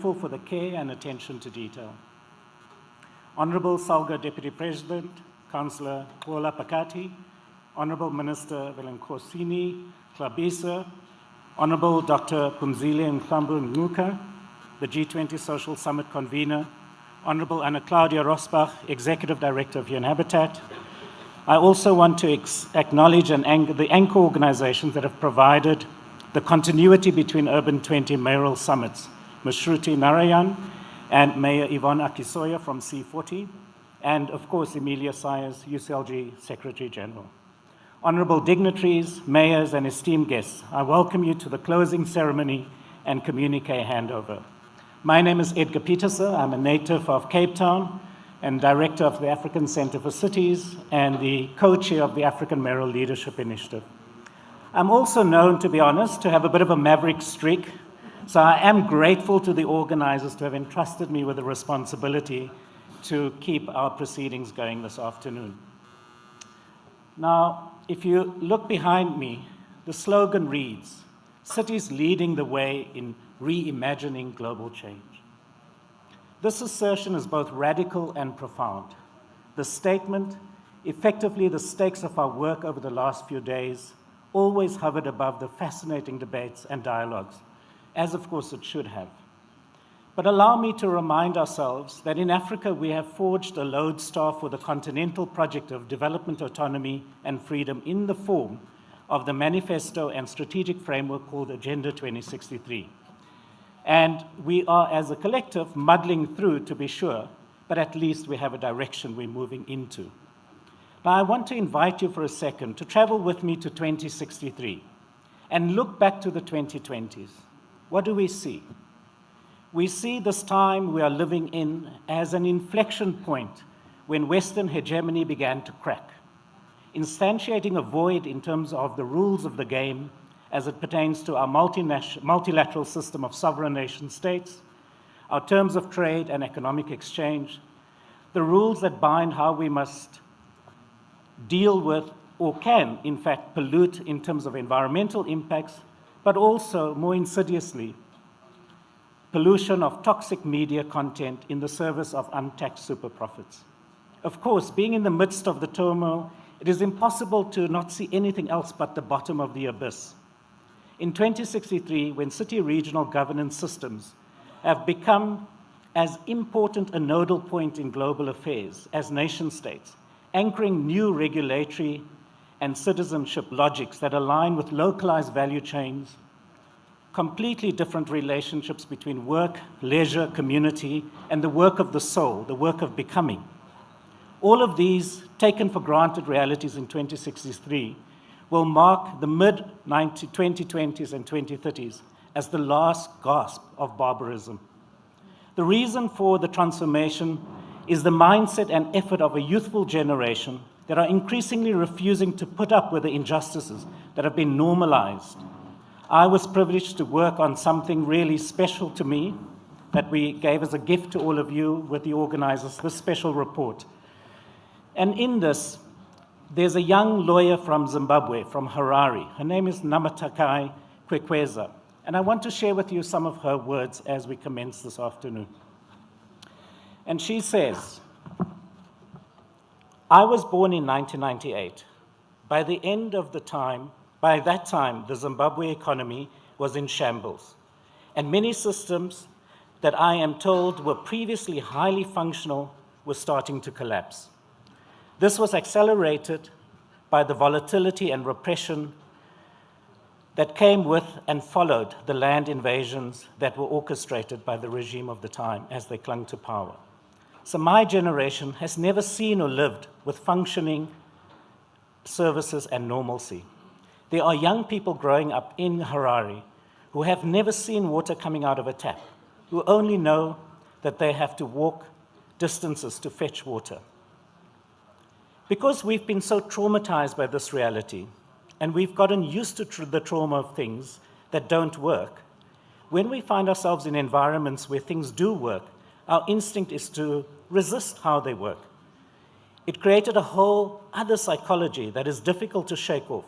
for the care and attention to detail. Honourable Salga Deputy President, Councillor Paula Pakati, Honourable Minister Velenkosini Klabisa, Honourable Dr. Pumzile Mklambu Nguka, the G20 Social Summit Convener, Honourable Anna Claudia Rosbach, Executive Director of UN Habitat. I also want to acknowledge the anchor organizations that have provided the continuity between Urban 20 Mayoral Summits, Ms. Shruti Narayan and Mayor Yvonne Akisoya from C40, and of course Emilia Sayers, UCLG Secretary General. Honourable dignitaries, mayors and esteemed guests, I welcome you to the closing ceremony and communique handover. My name is Edgar Pieterse. I'm a native of Cape Town and director of the African Centre for Cities and the co-chair of the African Mayoral Leadership Initiative. I'm also known, to be honest, to have a bit of a maverick streak. So I am grateful to the organizers to have entrusted me with the responsibility to keep our proceedings going this afternoon. Now, if you look behind me, the slogan reads, "Cities leading the way in reimagining global change." This assertion is both radical and profound. The statement, effectively the stakes of our work over the last few days, always hovered above the fascinating debates and dialogues, as of course it should have. But allow me to remind ourselves that in Africa we have forged a lodestar for the continental project of development, autonomy and freedom in the form of the manifesto and strategic framework called Agenda 2063. And we are, as a collective, muddling through, to be sure, but at least we have a direction we're moving into. Now I want to invite you for a second to travel with me to 2063 and look back to the 2020s. What do we see? We see this time we are living in as an inflection point when Western hegemony began to crack, instantiating a void in terms of the rules of the game as it pertains to our multilateral system of sovereign nation states, our terms of trade and economic exchange, the rules that bind how we must deal with or can, in fact, pollute in terms of environmental impacts, but also, more insidiously, pollution of toxic media content in the service of untaxed super profits. Of course, being in the midst of the turmoil, it is impossible to not see anything else but the bottom of the abyss. In 2063, when city regional governance systems have become as important a nodal point in global affairs as nation states, anchoring new regulatory and citizenship logics that align with localized value chains, completely different relationships between work, leisure, community, and the work of the soul, the work of becoming. All of these taken for granted realities in 2063 will mark the mid-2020s and 2030s as the last gasp of barbarism. The reason for the transformation is the mindset and effort of a youthful generation that are increasingly refusing to put up with the injustices that have been normalized. I was privileged to work on something really special to me that we gave as a gift to all of you with the organizers, this special report. And in this, there's a young lawyer from Zimbabwe, from Harare. Her name is Namatakai Kwekweza. And I want to share with you some of her words as we commence this afternoon. And she says, "I was born in 1998. By that time, the Zimbabwe economy was in shambles, and many systems that I am told were previously highly functional were starting to collapse. This was accelerated by the volatility and repression that came with and followed the land invasions that were orchestrated by the regime of the time as they clung to power. So my generation has never seen or lived with functioning services and normalcy. There are young people growing up in Harare who have never seen water coming out of a tap, who only know that they have to walk distances to fetch water. Because we've been so traumatized by this reality, and we've gotten used to the trauma of things that don't work, when we find ourselves in environments where things do work, our instinct is to resist how they work. It created a whole other psychology that is difficult to shake off,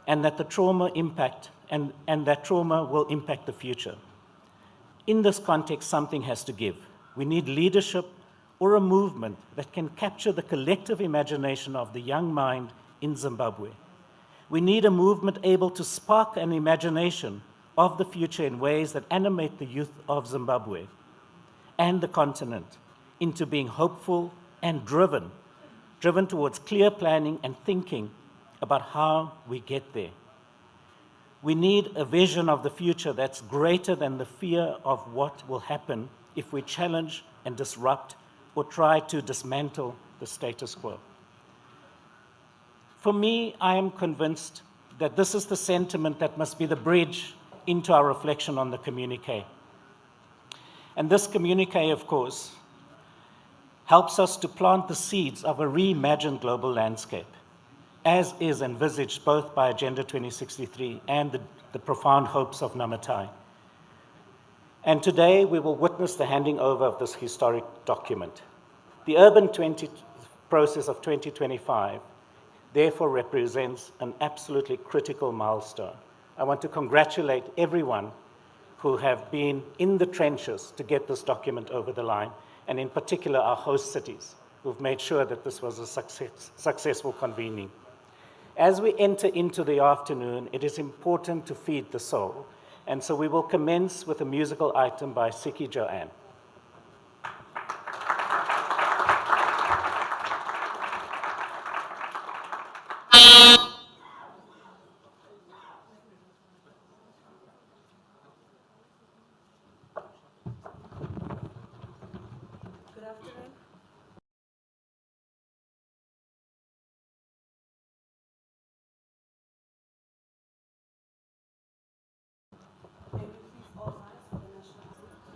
and that the trauma impact and that trauma will impact the future. In this context, something has to give. We need leadership or a movement that can capture the collective imagination of the young mind in Zimbabwe. We need a movement able to spark an imagination of the future in ways that animate the youth of Zimbabwe and the continent into being hopeful and driven towards clear planning and thinking about how we get there. We need a vision of the future that's greater than the fear of what will happen if we challenge and disrupt or try to dismantle the status quo. For me, I am convinced that this is the sentiment that must be the bridge into our reflection on the communique. And this communique, of course, helps us to plant the seeds of a reimagined global landscape, as is envisaged both by Agenda 2063 and the profound hopes of Namatai. And today we will witness the handing over of this historic document. The Urban 20 process of 2025 therefore represents an absolutely critical milestone. I want to congratulate everyone who have been in the trenches to get this document over the line, and in particular our host cities, who've made sure that this was a successful convening. As we enter into the afternoon, it is important to feed the soul, and so we will commence with a musical item by Siki Joanne. Good afternoon. May we please all rise for the national anthem.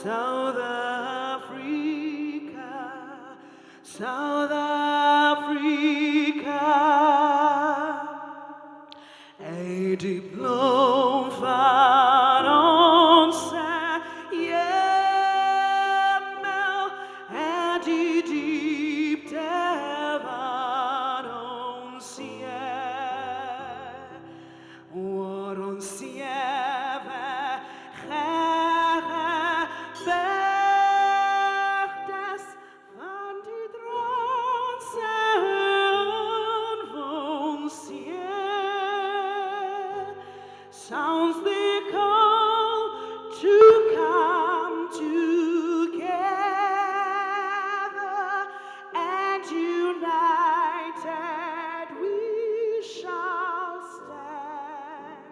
South Africa, South Africa, a diploma on Yemel, and deep Devon on Sierra, what on Sierra. Sounds the call to come together, and united we shall stand.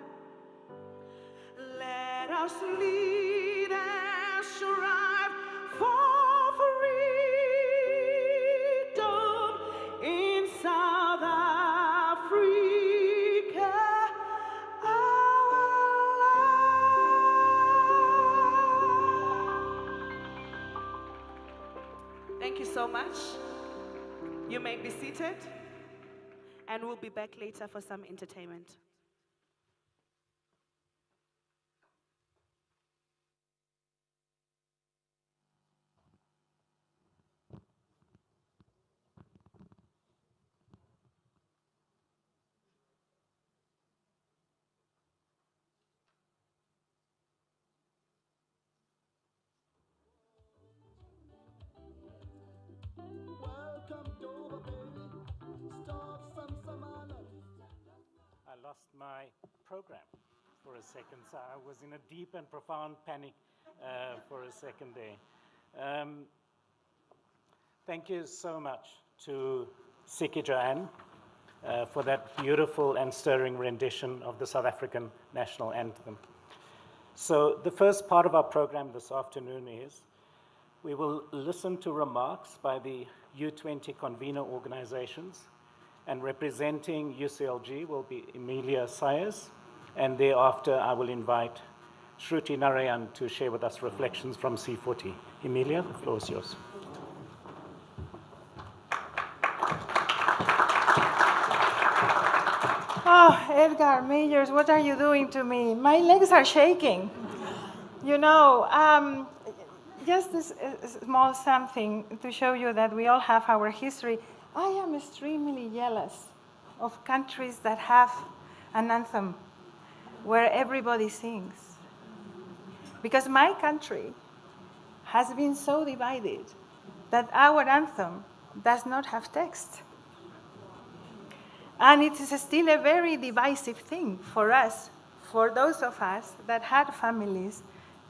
Let us lead and strive for freedom in South Africa, our land. Thank you so much. You may be seated, and we'll be back later for some entertainment. my program for a second. So I was in a deep and profound panic for a second there. Thank you so much to Siki Joanne for that beautiful and stirring rendition of the South African national anthem. So the first part of our program this afternoon is we will listen to remarks by the U20 convener organizations, and representing UCLG will be Emilia Sayers, and thereafter I will invite Shruti Narayan to share with us reflections from C40. Emilia, the floor is yours. Oh, Edgar Majors, what are you doing to me? My legs are shaking. You know, just this small something to show you that we all have our history. I am extremely jealous of countries that have an anthem where everybody sings. Because my country has been so divided that our anthem does not have text. And it is still a very divisive thing for us, for those of us that had families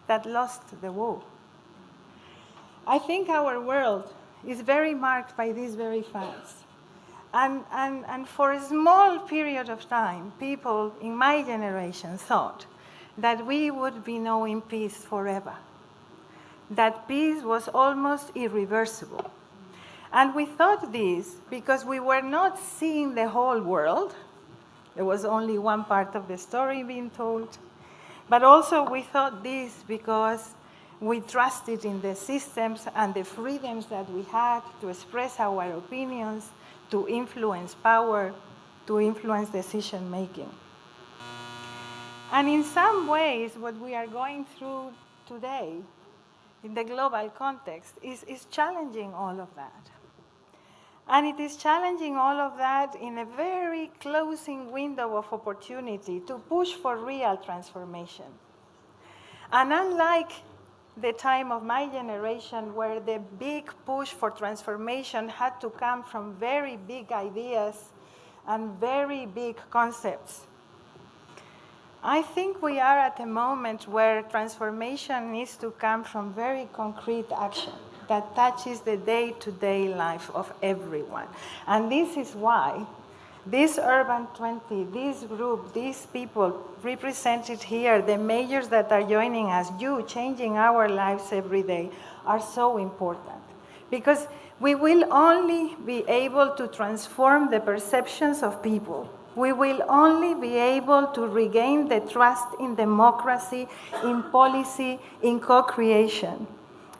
that lost the war. I think our world is very marked by these very facts. And for a small period of time, people in my generation thought that we would be knowing peace forever, that peace was almost irreversible. And we thought this because we were not seeing the whole world. There was only one part of the story being told. But also we thought this because we trusted in the systems and the freedoms that we had to express our opinions, to influence power, to influence decision making. And in some ways, what we are going through today in the global context is challenging all of that. And it is challenging all of that in a very closing window of opportunity to push for real transformation. And unlike the time of my generation where the big push for transformation had to come from very big ideas and very big concepts, I think we are at a moment where transformation needs to come from very concrete action that touches the day-to-day life of everyone. And this is why this Urban 20, this group, these people represented here, the majors that are joining us, you changing our lives every day, are so important. Because we will only be able to transform the perceptions of people. We will only be able to regain the trust in democracy, in policy, in co-creation,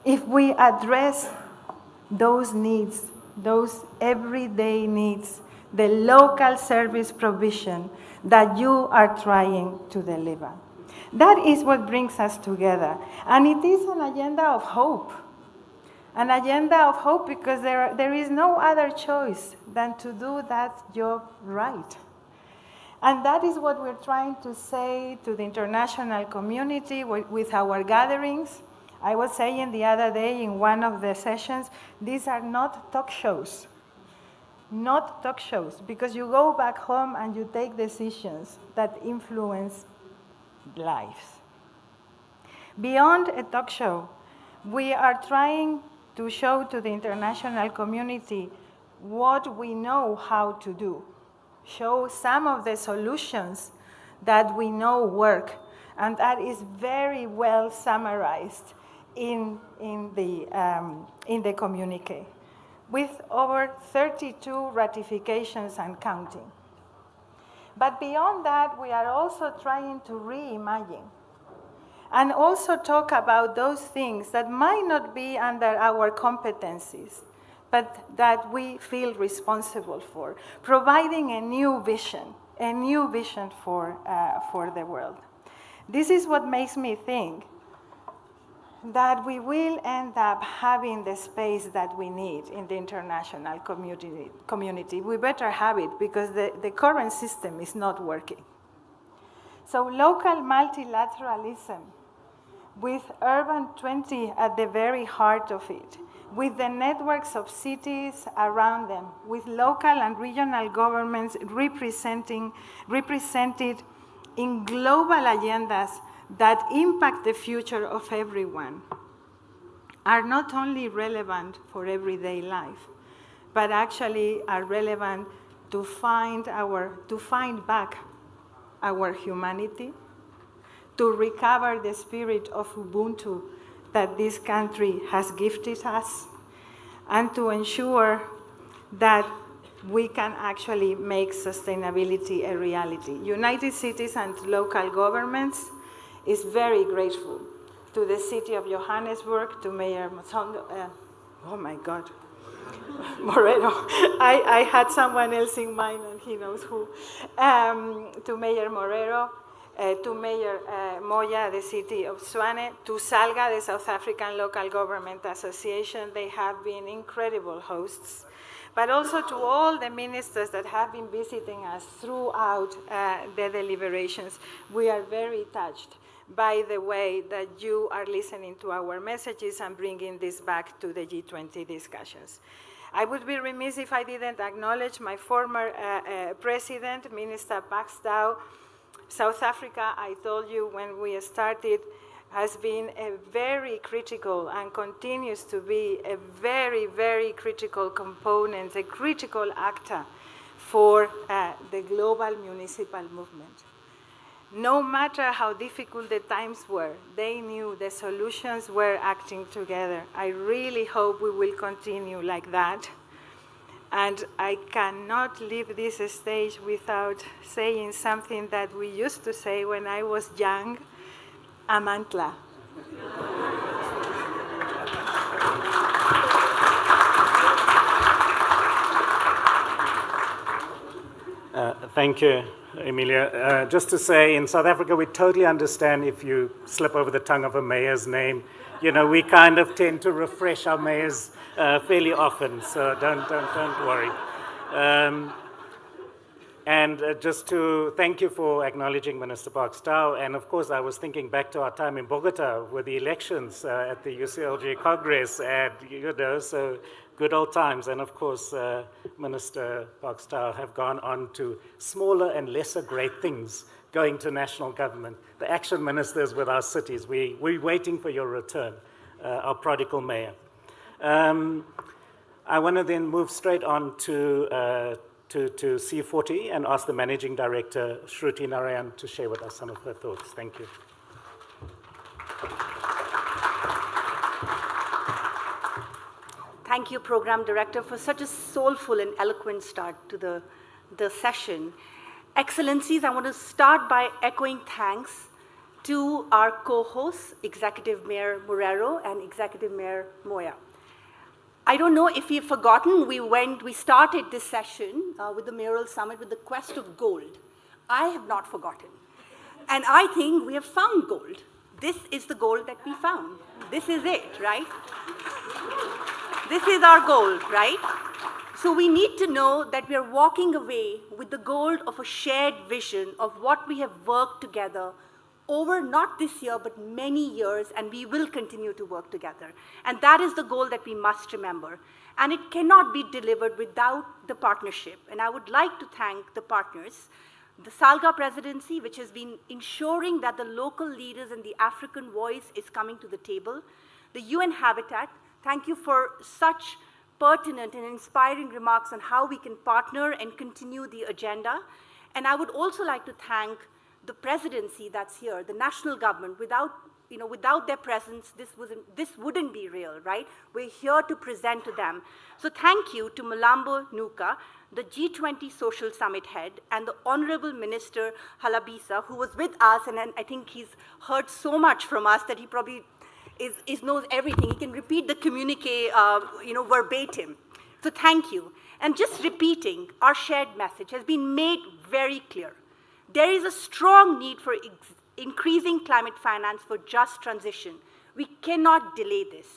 if we address those needs, those everyday needs, the local service provision that you are trying to deliver. That is what brings us together. And it is an agenda of hope. An agenda of hope because there is no other choice than to do that job right. And that is what we're trying to say to the international community with our gatherings. I was saying the other day in one of the sessions, these are not talk shows. Not talk shows, because you go back home and you take decisions that influence lives. Beyond a talk show, we are trying to show to the international community what we know how to do. Show some of the solutions that we know work, and that is very well summarized in the communique, with over 32 ratifications and counting. But beyond that, we are also trying to reimagine and also talk about those things that might not be under our competencies, but that we feel responsible for, providing a new vision for the world. This is what makes me think that we will end up having the space that we need in the international community. We better have it because the current system is not working. So local multilateralism with Urban 20 at the very heart of it with the networks of cities around them, with local and regional governments represented in global agendas that impact the future of everyone, are not only relevant for everyday life, but actually are relevant to find back our humanity, to recover the spirit of Ubuntu that this country has gifted us, and to ensure that we can actually make sustainability a reality. United Cities and local governments is very grateful to the city of Johannesburg, to Mayor oh my God, Morero. I had someone else in mind and he knows who. To Mayor Morero, to Mayor Moya, the city of Swane, to SALGA, the South African Local Government Association. They have been incredible hosts. But also to all the ministers that have been visiting us throughout the deliberations. We are very touched by the way that you are listening to our messages and bringing this back to the G20 discussions. I would be remiss if I didn't acknowledge my former president, Minister Pakstau. South Africa, I told you when we started, has been a very critical and continues to be a very, very critical component, a critical actor for the global municipal movement. No matter how difficult the times were, they knew the solutions were acting together. I really hope we will continue like that. And I cannot leave this stage without saying something that we used to say when I was young, Amantla. Thank you, Emilia. Just to say, in South Africa, we totally understand if you slip over the tongue of a mayor's name. You know, we kind of tend to refresh our mayors fairly often, so don't worry. And just to thank you for acknowledging Minister Pakstau. And of course, I was thinking back to our time in Bogota with the elections at the UCLG Congress, and you know, so good old times. And of course, Minister Pakstau have gone on to smaller and lesser great things, going to national government. The action ministers with our cities, we're waiting for your return, our prodigal mayor. I want to then move straight on to C40 and ask the Managing Director, Shruti Narayan, to share with us some of her thoughts. Thank you. Thank you, Program Director, for such a soulful and eloquent start to the session. Excellencies, I want to start by echoing thanks to our co-hosts, Executive Mayor Morero and Executive Mayor Moya. I don't know if you've forgotten, we started this session with the Mayoral Summit with the quest of gold. I have not forgotten. And I think we have found gold. This is the gold that we found. This is it, right? This is our gold, right? So we need to know that we are walking away with the gold of a shared vision of what we have worked together over not this year, but many years, and we will continue to work together. And that is the goal that we must remember. And it cannot be delivered without the partnership. And I would like to thank the partners, the SALGA presidency, which has been ensuring that the local leaders and the African voice is coming to the table, the UN Habitat. Thank you for such pertinent and inspiring remarks on how we can partner and continue the agenda. And I would also like to thank the presidency that's here, the national government. Without their presence, this wouldn't be real, right? We're here to present to them. So thank you to Malambo Nuka, the G20 Social Summit head, and the Honorable Minister Halabisa, who was with us, and I think he's heard so much from us that he probably knows everything. He can repeat the communique, verbatim. So thank you. And just repeating, our shared message has been made very clear. There is a strong need for increasing climate finance for just transition. We cannot delay this.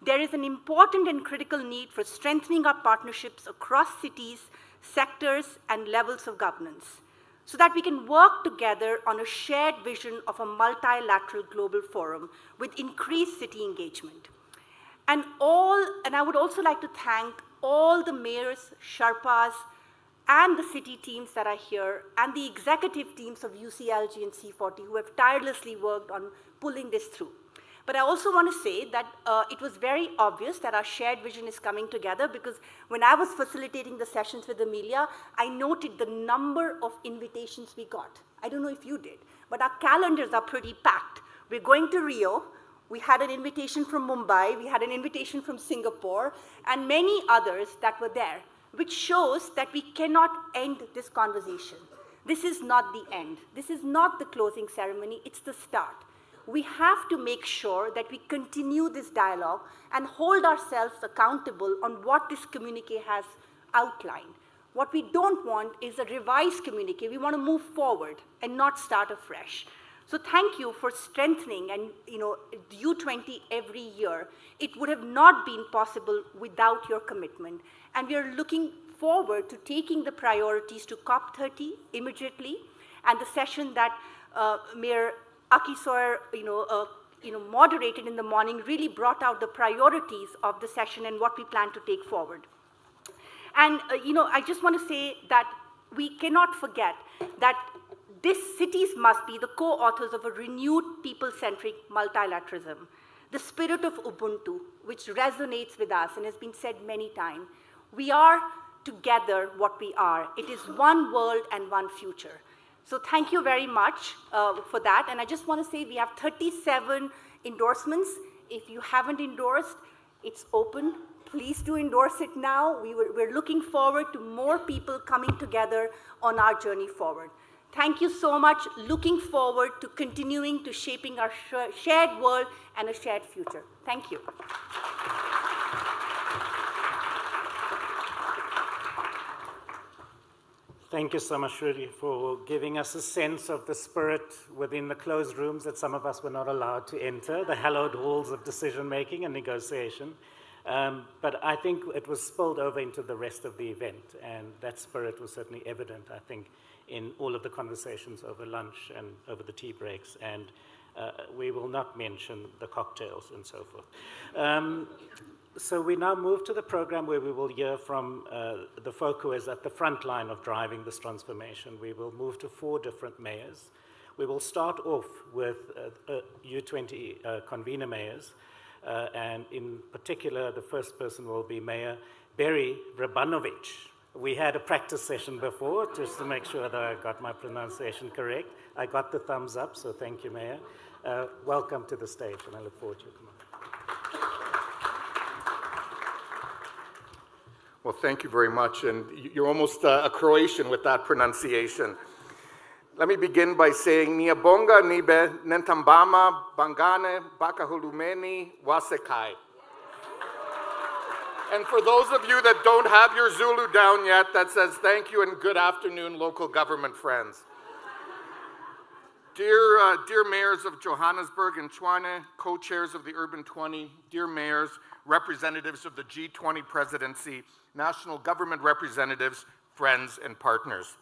There is an important and critical need for strengthening our partnerships across cities, sectors, and levels of governance, so that we can work together on a shared vision of a multilateral global forum with increased city engagement. And I would also like to thank all the mayors, Sherpas, and the city teams that are here, and the executive teams of UCLG and C40 who have tirelessly worked on pulling this through. But I also want to say that it was very obvious that our shared vision is coming together, because when I was facilitating the sessions with Amelia, I noted the number of invitations we got. I don't know if you did, but our calendars are pretty packed. We're going to Rio. We had an invitation from Mumbai. We had an invitation from Singapore, and many others that were there, which shows that we cannot end this conversation. This is not the end. This is not the closing ceremony. It's the start. We have to make sure that we continue this dialogue and hold ourselves accountable on what this communique has outlined. What we don't want is a revised communique. We want to move forward and not start afresh. So thank you for strengthening and U20 every year. It would have not been possible without your commitment. And we are looking forward to taking the priorities to COP30 immediately, and the session that Mayor Akisoy moderated in the morning really brought out the priorities of the session and what we plan to take forward. And I just want to say that we cannot forget that these cities must be the co-authors of a renewed people-centric multilateralism, the spirit of Ubuntu, which resonates with us and has been said many times. We are together what we are. It is one world and one future. So thank you very much for that. And I just want to say we have 37 endorsements. If you haven't endorsed, it's open. Please do endorse it now. We're looking forward to more people coming together on our journey forward. Thank you so much. Looking forward to continuing to shaping our shared world and a shared future. Thank you. Thank you so much, Shruti, for giving us a sense of the spirit within the closed rooms that some of us were not allowed to enter, the hallowed halls of decision-making and negotiation. But I think it was spilled over into the rest of the event, and that spirit was certainly evident, I think, in all of the conversations over lunch and over the tea breaks, and we will not mention the cocktails and so forth. So we now move to the program where we will hear from the folk who is at the front line of driving this transformation. We will move to 4 different mayors. We will start off with U20 convener mayors, and in particular, the first person will be Mayor Berry Rabanovic. We had a practice session before, just to make sure that I got my pronunciation correct. I got the thumbs up, so thank you, Mayor. Welcome to the stage, and I look forward to your comments. Well, thank you very much, and you're almost a Croatian with that pronunciation. Let me begin by saying, Nia bonga nibe nentambama bangane bakahulumeni wasekai. And for those of you that don't have your Zulu down yet, that says thank you and good afternoon, local government friends. Dear mayors of Johannesburg and Tshwane, co-chairs of the Urban 20, dear mayors, representatives of the G20 presidency, national government representatives, friends, and partners.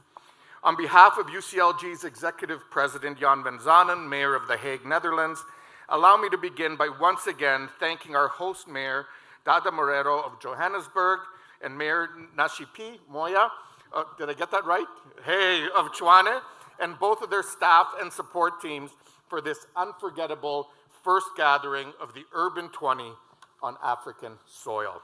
On behalf of UCLG's executive president, Jan van Zanen, mayor of The Hague, Netherlands, allow me to begin by once again thanking our host mayor, Dada Morero of Johannesburg, and Mayor Nasiphi Moya, did I get that right? Hey, of Tshwane, and both of their staff and support teams for this unforgettable first gathering of the Urban 20 on African soil.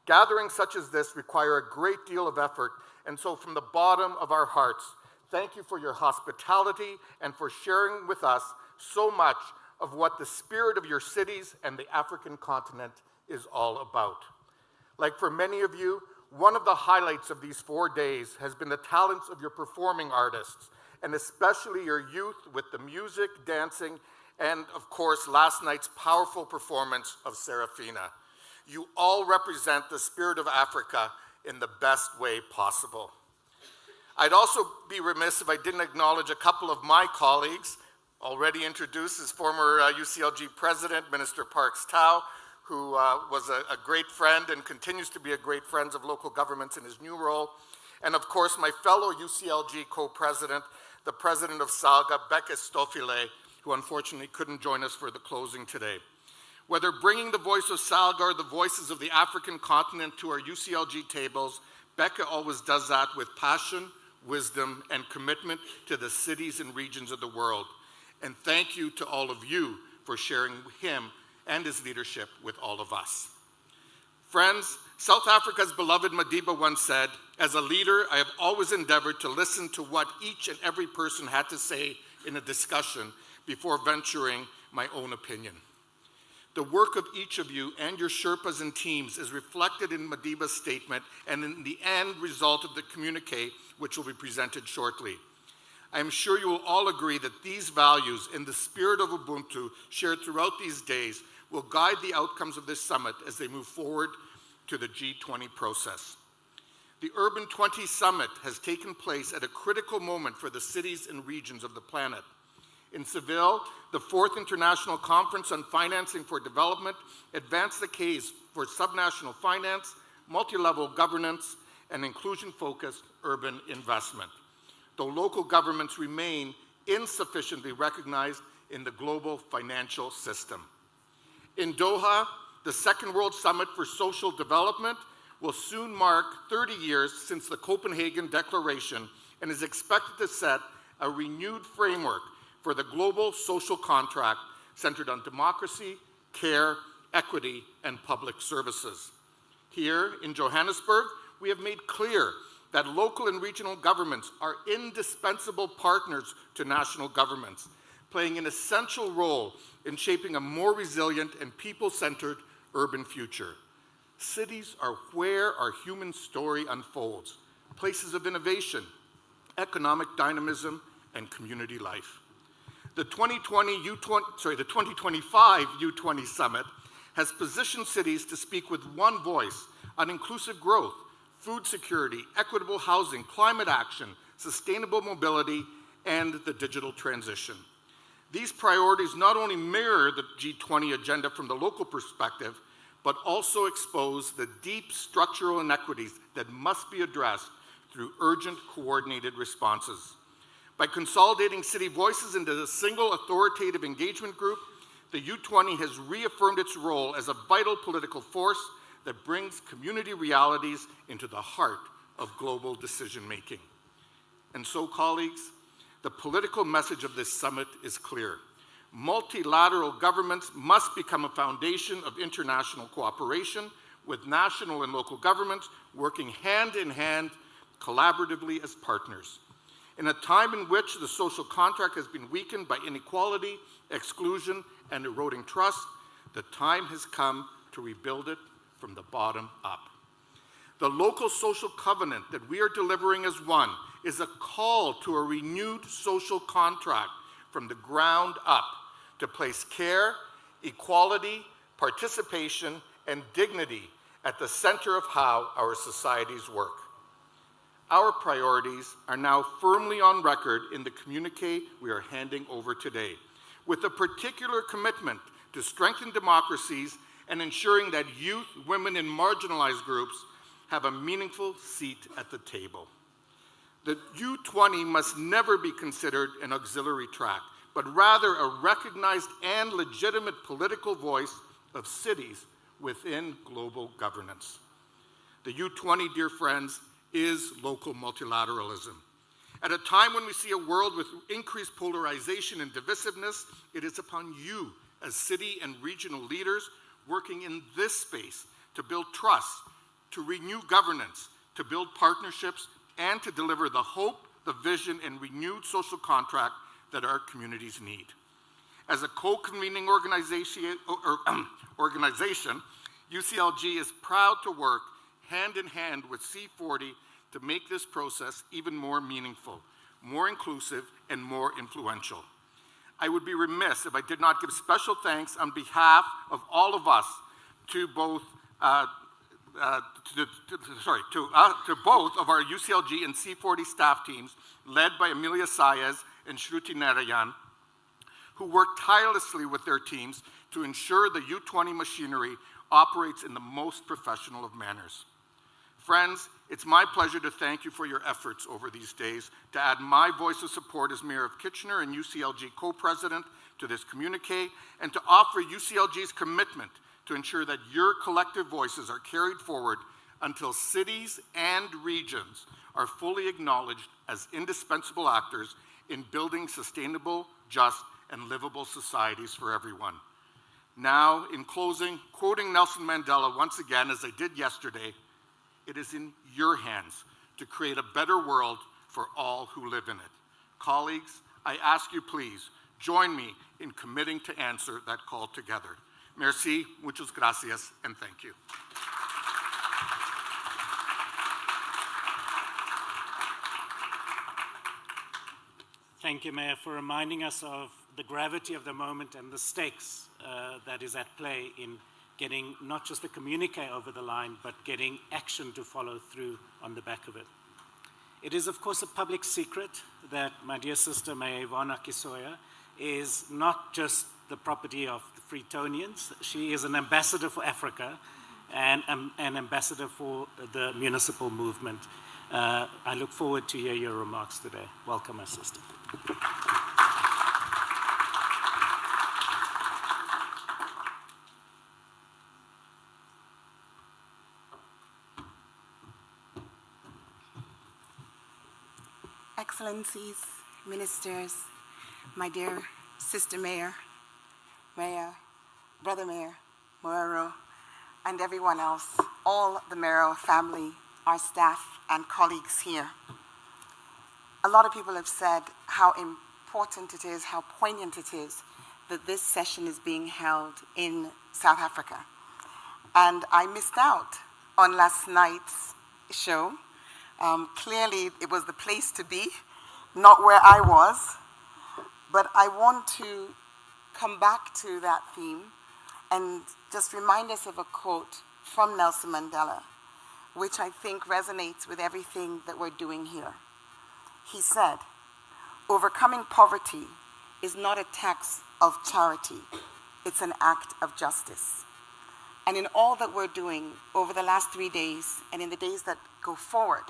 Gatherings such as this require a great deal of effort, and so from the bottom of our hearts, thank you for your hospitality and for sharing with us so much of what the spirit of your cities and the African continent is all about. Like for many of you, one of the highlights of these 4 days has been the talents of your performing artists, and especially your youth with the music, dancing, and of course, last night's powerful performance of Serafina. You all represent the spirit of Africa in the best way possible. I'd also be remiss if I didn't acknowledge a couple of my colleagues, already introduced as former UCLG president, Minister Parks Tau, who was a great friend and continues to be a great friend of local governments in his new role. And of course, my fellow UCLG co-president, the president of SALGA, Becca Stofile, who unfortunately couldn't join us for the closing today. Whether bringing the voice of Salga or the voices of the African continent to our UCLG tables, Becca always does that with passion, wisdom, and commitment to the cities and regions of the world. And thank you to all of you for sharing him and his leadership with all of us. Friends, South Africa's beloved Madiba once said, "As a leader, I have always endeavored to listen to what each and every person had to say in a discussion before venturing my own opinion." The work of each of you and your Sherpas and teams is reflected in Madiba's statement and in the end result of the communique, which will be presented shortly. I am sure you will all agree that these values in the spirit of Ubuntu shared throughout these days will guide the outcomes of this summit as they move forward to the G20 process. The Urban 20 Summit has taken place at a critical moment for the cities and regions of the planet. In Seville, the 4th International Conference on Financing for Development advanced the case for subnational finance, multi-level governance, and inclusion-focused urban investment, though local governments remain insufficiently recognized in the global financial system. In Doha, the Second World Summit for Social Development will soon mark 30 years since the Copenhagen Declaration and is expected to set a renewed framework for the global social contract centered on democracy, care, equity, and public services. Here in Johannesburg, we have made clear that local and regional governments are indispensable partners to national governments, playing an essential role in shaping a more resilient and people-centered urban future. Cities are where our human story unfolds, places of innovation, economic dynamism, and community life. The 2025 U20 Summit has positioned cities to speak with one voice on inclusive growth, food security, equitable housing, climate action, sustainable mobility, and the digital transition. These priorities not only mirror the G20 agenda from the local perspective, but also expose the deep structural inequities that must be addressed through urgent coordinated responses. By consolidating city voices into a single authoritative engagement group, the U20 has reaffirmed its role as a vital political force that brings community realities into the heart of global decision-making. And so, colleagues, the political message of this summit is clear. Multilateral governments must become a foundation of international cooperation, with national and local governments working hand in hand, collaboratively as partners. In a time in which the social contract has been weakened by inequality, exclusion, and eroding trust, the time has come to rebuild it from the bottom up. The local social covenant that we are delivering as one is a call to a renewed social contract from the ground up to place care, equality, participation, and dignity at the center of how our societies work. Our priorities are now firmly on record in the communique we are handing over today, with a particular commitment to strengthen democracies and ensuring that youth, women, and marginalized groups have a meaningful seat at the table. The U20 must never be considered an auxiliary track, but rather a recognized and legitimate political voice of cities within global governance. The U20, dear friends, is local multilateralism. At a time when we see a world with increased polarization and divisiveness, it is upon you as city and regional leaders working in this space to build trust, to renew governance, to build partnerships, and to deliver the hope, the vision, and renewed social contract that our communities need. As a co-convening organization, UCLG is proud to work hand in hand with C40 to make this process even more meaningful, more inclusive, and more influential. I would be remiss if I did not give special thanks on behalf of all of us to both both of our UCLG and C40 staff teams, led by Amelia Saez and Shruti Narayan, who worked tirelessly with their teams to ensure the U20 machinery operates in the most professional of manners. Friends, it's my pleasure to thank you for your efforts over these days, to add my voice of support as Mayor of Kitchener and UCLG co-president to this communique and to offer UCLG's commitment to ensure that your collective voices are carried forward until cities and regions are fully acknowledged as indispensable actors in building sustainable, just, and livable societies for everyone. Now, in closing, quoting Nelson Mandela once again, as I did yesterday, it is in your hands to create a better world for all who live in it. Colleagues, I ask you please, join me in committing to answer that call together. Merci, muchas gracias, and thank you. Thank you, Mayor, for reminding us of the gravity of the moment and the stakes that is at play in getting not just the communique over the line, but getting action to follow through on the back of it. It is, of course, a public secret that my dear sister, Mayor Yvonne Akisoya, is not just the property of the Freetonians. She is an ambassador for Africa and an ambassador for the municipal movement. I look forward to hear your remarks today. Welcome, my sister. Excellencies, ministers, my dear sister mayor, brother mayor, Morero, and everyone else, all the Morero family, our staff and colleagues here. A lot of people have said how important it is, how poignant it is that this session is being held in South Africa. And I missed out on last night's show. Clearly, it was the place to be, not where I was. But I want to come back to that theme and just remind us of a quote from Nelson Mandela, which I think resonates with everything that we're doing here. He said, "Overcoming poverty is not a tax of charity, it's an act of justice." And in all that we're doing over the last 3 days and in the days that go forward,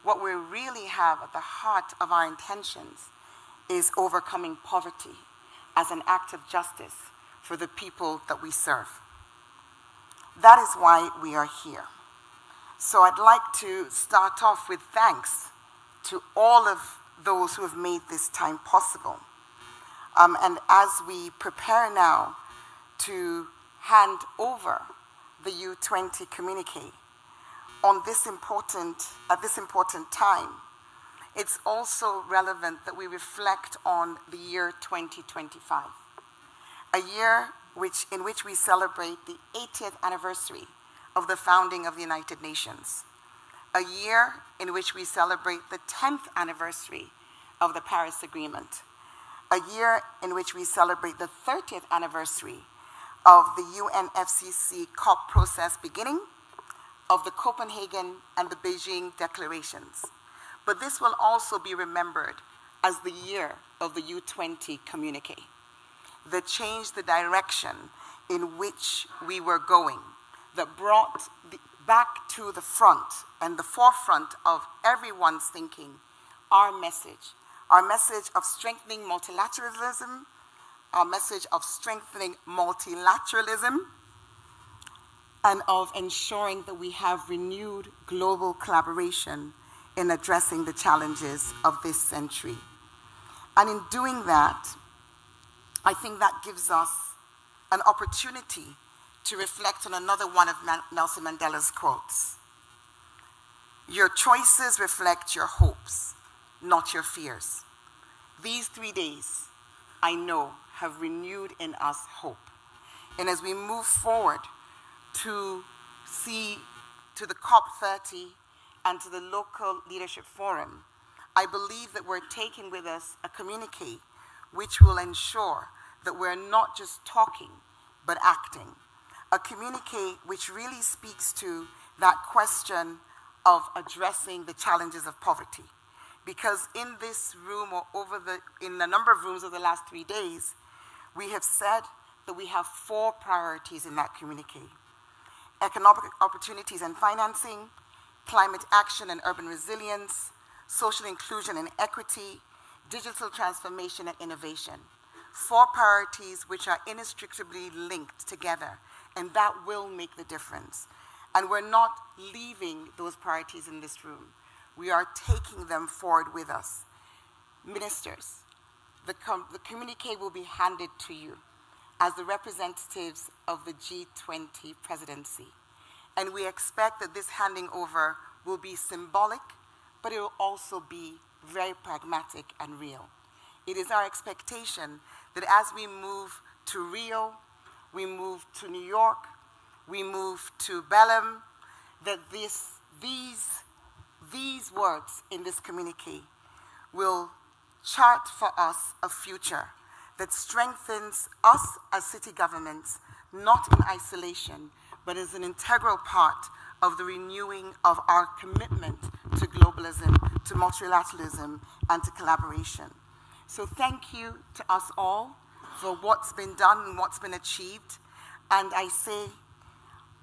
what we really have at the heart of our intentions is overcoming poverty as an act of justice for the people that we serve. That is why we are here. So I'd like to start off with thanks to all of those who have made this time possible. And as we prepare now to hand over the U20 communique at this important time, it's also relevant that we reflect on the year 2025, a year in which we celebrate the 80th anniversary of the founding of the United Nations, a year in which we celebrate the 10th anniversary of the Paris Agreement, a year in which we celebrate the 30th anniversary of the UNFCCC COP process beginning, of the Copenhagen and the Beijing declarations. But this will also be remembered as the year of the U20 communique, that changed the direction in which we were going, that brought back to the front and the forefront of everyone's thinking our message of strengthening multilateralism, our message of strengthening multilateralism, and of ensuring that we have renewed global collaboration in addressing the challenges of this century. And in doing that, I think that gives us an opportunity to reflect on another one of Nelson Mandela's quotes. "Your choices reflect your hopes, not your fears." These 3 days, I know, have renewed in us hope. And as we move forward to the COP30 and to the local leadership forum, I believe that we're taking with us a communique which will ensure that we're not just talking, but acting. A communique which really speaks to that question of addressing the challenges of poverty. Because in this room or in a number of rooms over the last 3 days, we have said that we have 4 priorities in that communique: economic opportunities and financing, climate action and urban resilience, social inclusion and equity, digital transformation and innovation. 4 priorities which are inextricably linked together, and that will make the difference. And we're not leaving those priorities in this room. We are taking them forward with us. Ministers, the communique will be handed to you as the representatives of the G20 presidency. And we expect that this handing over will be symbolic, but it will also be very pragmatic and real. It is our expectation that as we move to Rio, we move to New York, we move to Belém, that these words in this communique will chart for us a future that strengthens us as city governments, not in isolation, but as an integral part of the renewing of our commitment to globalism, to multilateralism, and to collaboration. So thank you to us all for what's been done and what's been achieved. And I say,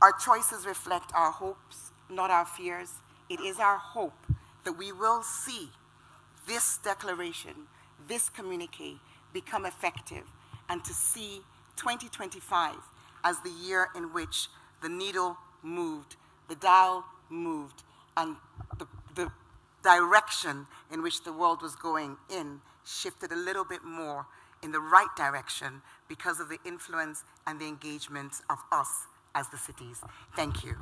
our choices reflect our hopes, not our fears. It is our hope that we will see this declaration, this communique, become effective, and to see 2025 as the year in which the needle moved, the dial moved, and the direction in which the world was going in shifted a little bit more in the right direction because of the influence and the engagement of us as the cities. Thank you.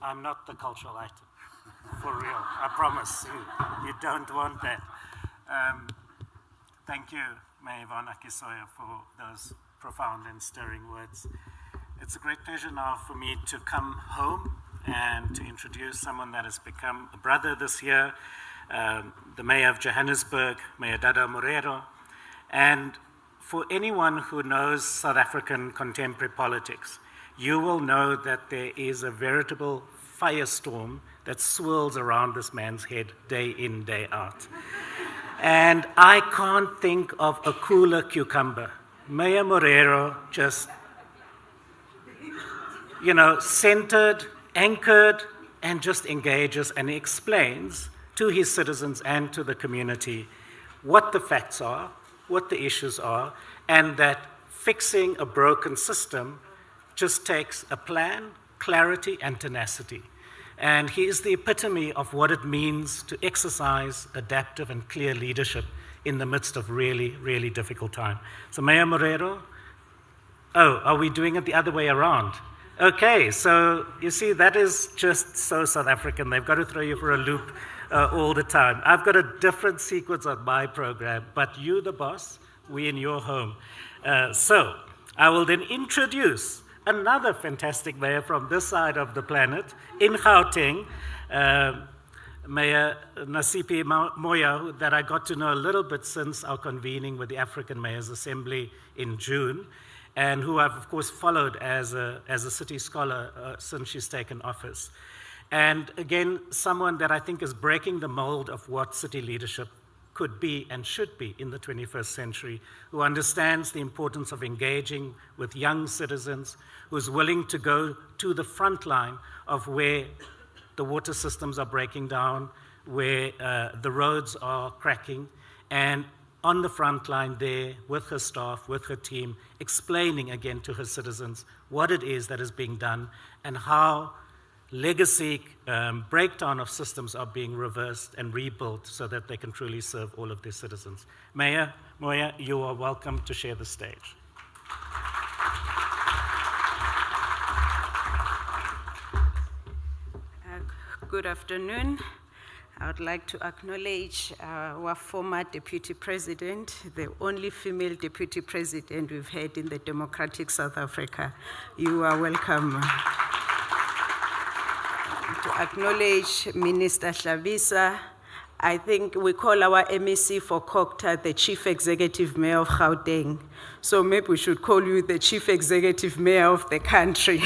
I'm not the cultural item, for real, I promise. You don't want that. Thank you, Mayor Kisoya, for those profound and stirring words. It's a great pleasure now for me to come home and to introduce someone that has become a brother this year, the Mayor of Johannesburg, Mayor Dada Morero. And for anyone who knows South African contemporary politics, you will know that there is a veritable firestorm that swirls around this man's head day in, day out. And I can't think of a cooler cucumber. Mayor Morero just, centered, anchored, and just engages and explains to his citizens and to the community what the facts are, what the issues are, and that fixing a broken system just takes a plan, clarity, and tenacity. And he is the epitome of what it means to exercise adaptive and clear leadership in the midst of really, really difficult time. So Mayor Morero, are we doing it the other way around? Okay, so you see, that is just so South African. They've got to throw you for a loop all the time. I've got a different sequence on my program, but you, the boss, we in your home. So I will then introduce another fantastic mayor from this side of the planet, in Gauteng, Mayor Nasiphi Moya, that I got to know a little bit since our convening with the African Mayors Assembly in June, and who I've, of course, followed as a city scholar since she's taken office. And again, someone that I think is breaking the mold of what city leadership could be and should be in the 21st century, who understands the importance of engaging with young citizens, who's willing to go to the front line of where the water systems are breaking down, where the roads are cracking, and on the front line there with her staff, with her team, explaining again to her citizens what it is that is being done and how legacy breakdown of systems are being reversed and rebuilt so that they can truly serve all of their citizens. Mayor Moya, you are welcome to share the stage. Good afternoon. I would like to acknowledge our former Deputy President, the only female Deputy President we've had in the democratic South Africa. You are welcome. To acknowledge Minister Hlabisa. I think we call our MEC for COCTA the Chief Executive Mayor of Gauteng. So maybe we should call you the Chief Executive Mayor of the country.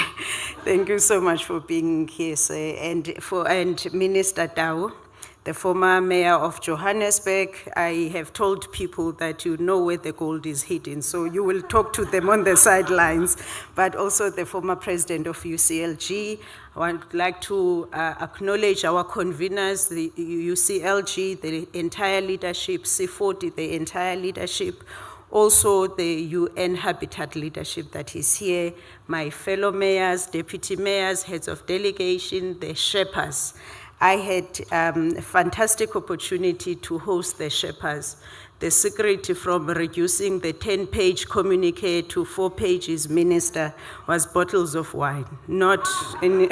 Thank you so much for being here, sir. And Minister Tau, the former mayor of Johannesburg. I have told people that you know where the gold is hidden, so you will talk to them on the sidelines, but also the former president of UCLG. I would like to acknowledge our conveners, the UCLG, the entire leadership, C40, the entire leadership, also the UN Habitat leadership that is here, my fellow mayors, deputy mayors, heads of delegation, the Sherpas. I had a fantastic opportunity to host the Sherpas. The secret from reducing the 10-page communique to 4 pages, Minister, was bottles of wine. Not in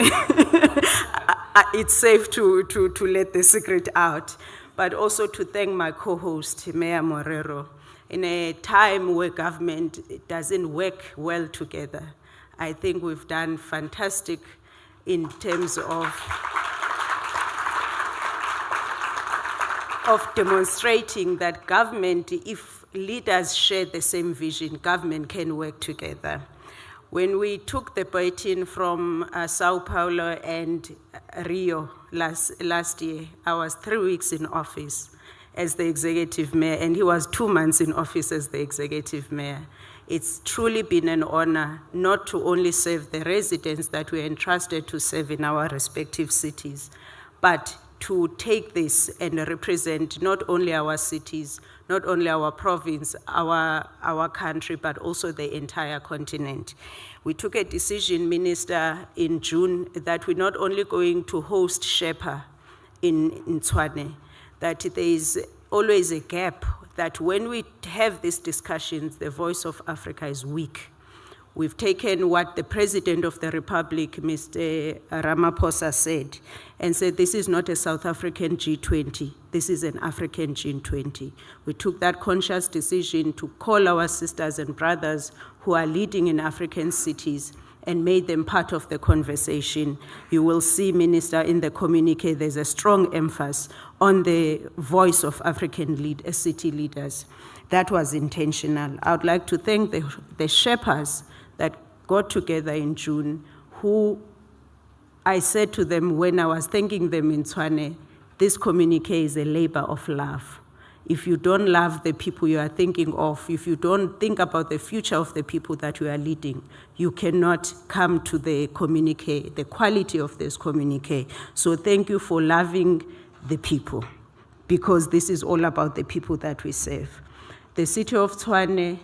it's safe to let the secret out, but also to thank my co-host, Mayor Morero. In a time where government doesn't work well together, I think we've done fantastic in terms of demonstrating that government, if leaders share the same vision, government can work together. When we took the baton from Sao Paulo and Rio last year, I was 3 weeks in office as the executive mayor, and he was 2 months in office as the executive mayor. It's truly been an honor not to only serve the residents that we're entrusted to serve in our respective cities, but to take this and represent not only our cities, not only our province, our country, but also the entire continent. We took a decision, Minister, in June that we're not only going to host Sherpa in Tshwane, that there is always a gap, that when we have these discussions, the voice of Africa is weak. We've taken what the President of the Republic, Mr. Ramaphosa, said, and said this is not a South African G20, this is an African G20. We took that conscious decision to call our sisters and brothers who are leading in African cities and made them part of the conversation. You will see, Minister, in the communique, there's a strong emphasis on the voice of African city leaders. That was intentional. I would like to thank the Sherpas that got together in June, who I said to them when I was thanking them in Tshwane, this communique is a labor of love. If you don't love the people you are thinking of, if you don't think about the future of the people that you are leading, you cannot come to the communique, the quality of this communique. So thank you for loving the people, because this is all about the people that we serve. The city of Tshwane,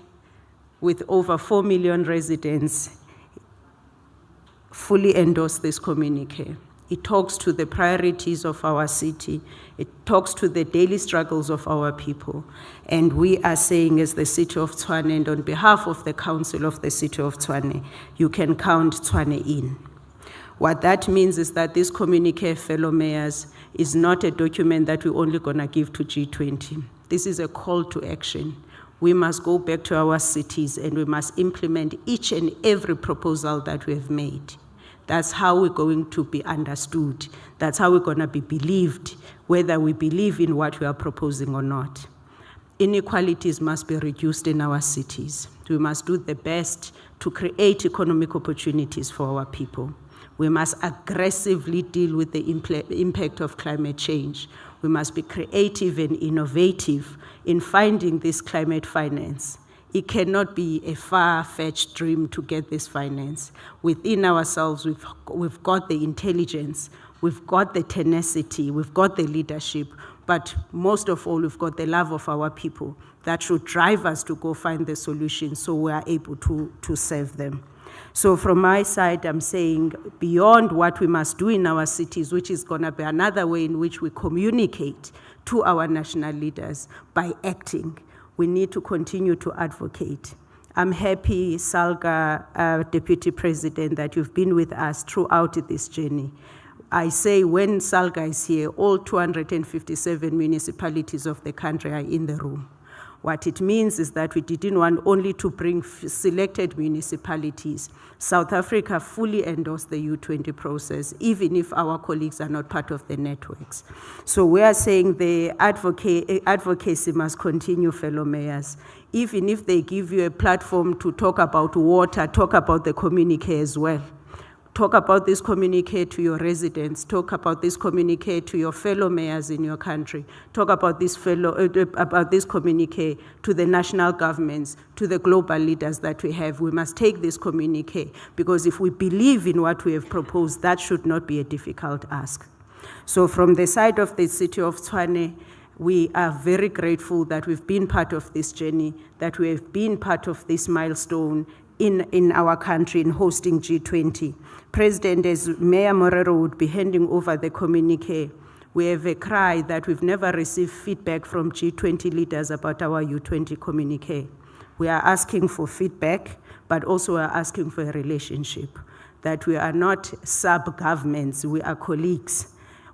with over 4 million residents, fully endorse this communique. It talks to the priorities of our city. It talks to the daily struggles of our people. And we are saying, as the city of Tshwane, and on behalf of the council of the city of Tshwane, you can count Tshwane in. What that means is that this communique, fellow mayors, is not a document that we're only gonna give to G20. This is a call to action. We must go back to our cities and we must implement each and every proposal that we have made. That's how we're going to be understood. That's how we're going to be believed, whether we believe in what we are proposing or not. Inequalities must be reduced in our cities. We must do the best to create economic opportunities for our people. We must aggressively deal with the impact of climate change. We must be creative and innovative in finding this climate finance. It cannot be a far-fetched dream to get this finance. Within ourselves, we've got the intelligence, we've got the tenacity, we've got the leadership, but most of all, we've got the love of our people that should drive us to go find the solution so we are able to serve them. So from my side, I'm saying beyond what we must do in our cities, which is going to be another way in which we communicate to our national leaders by acting, we need to continue to advocate. I'm happy, Salga, Deputy President, that you've been with us throughout this journey. I say when Salga is here, all 257 municipalities of the country are in the room. What it means is that we didn't want only to bring selected municipalities. South Africa fully endorsed the U20 process, even if our colleagues are not part of the networks. So we are saying the advocacy must continue, fellow mayors. Even if they give you a platform to talk about water, talk about the communique as well. Talk about this communique to your residents. Talk about this communique to your fellow mayors in your country. Talk about this communique to the national governments, to the global leaders that we have. We must take this communique, because if we believe in what we have proposed, that should not be a difficult ask. So from the side of the city of Tshwane, we are very grateful that we've been part of this journey, that we have been part of this milestone in our country in hosting G20. President, as Mayor Morero would be handing over the communique, we have a cry that we've never received feedback from G20 leaders about our U20 communique. We are asking for feedback, but also we are asking for a relationship, that we are not sub-governments, we are colleagues.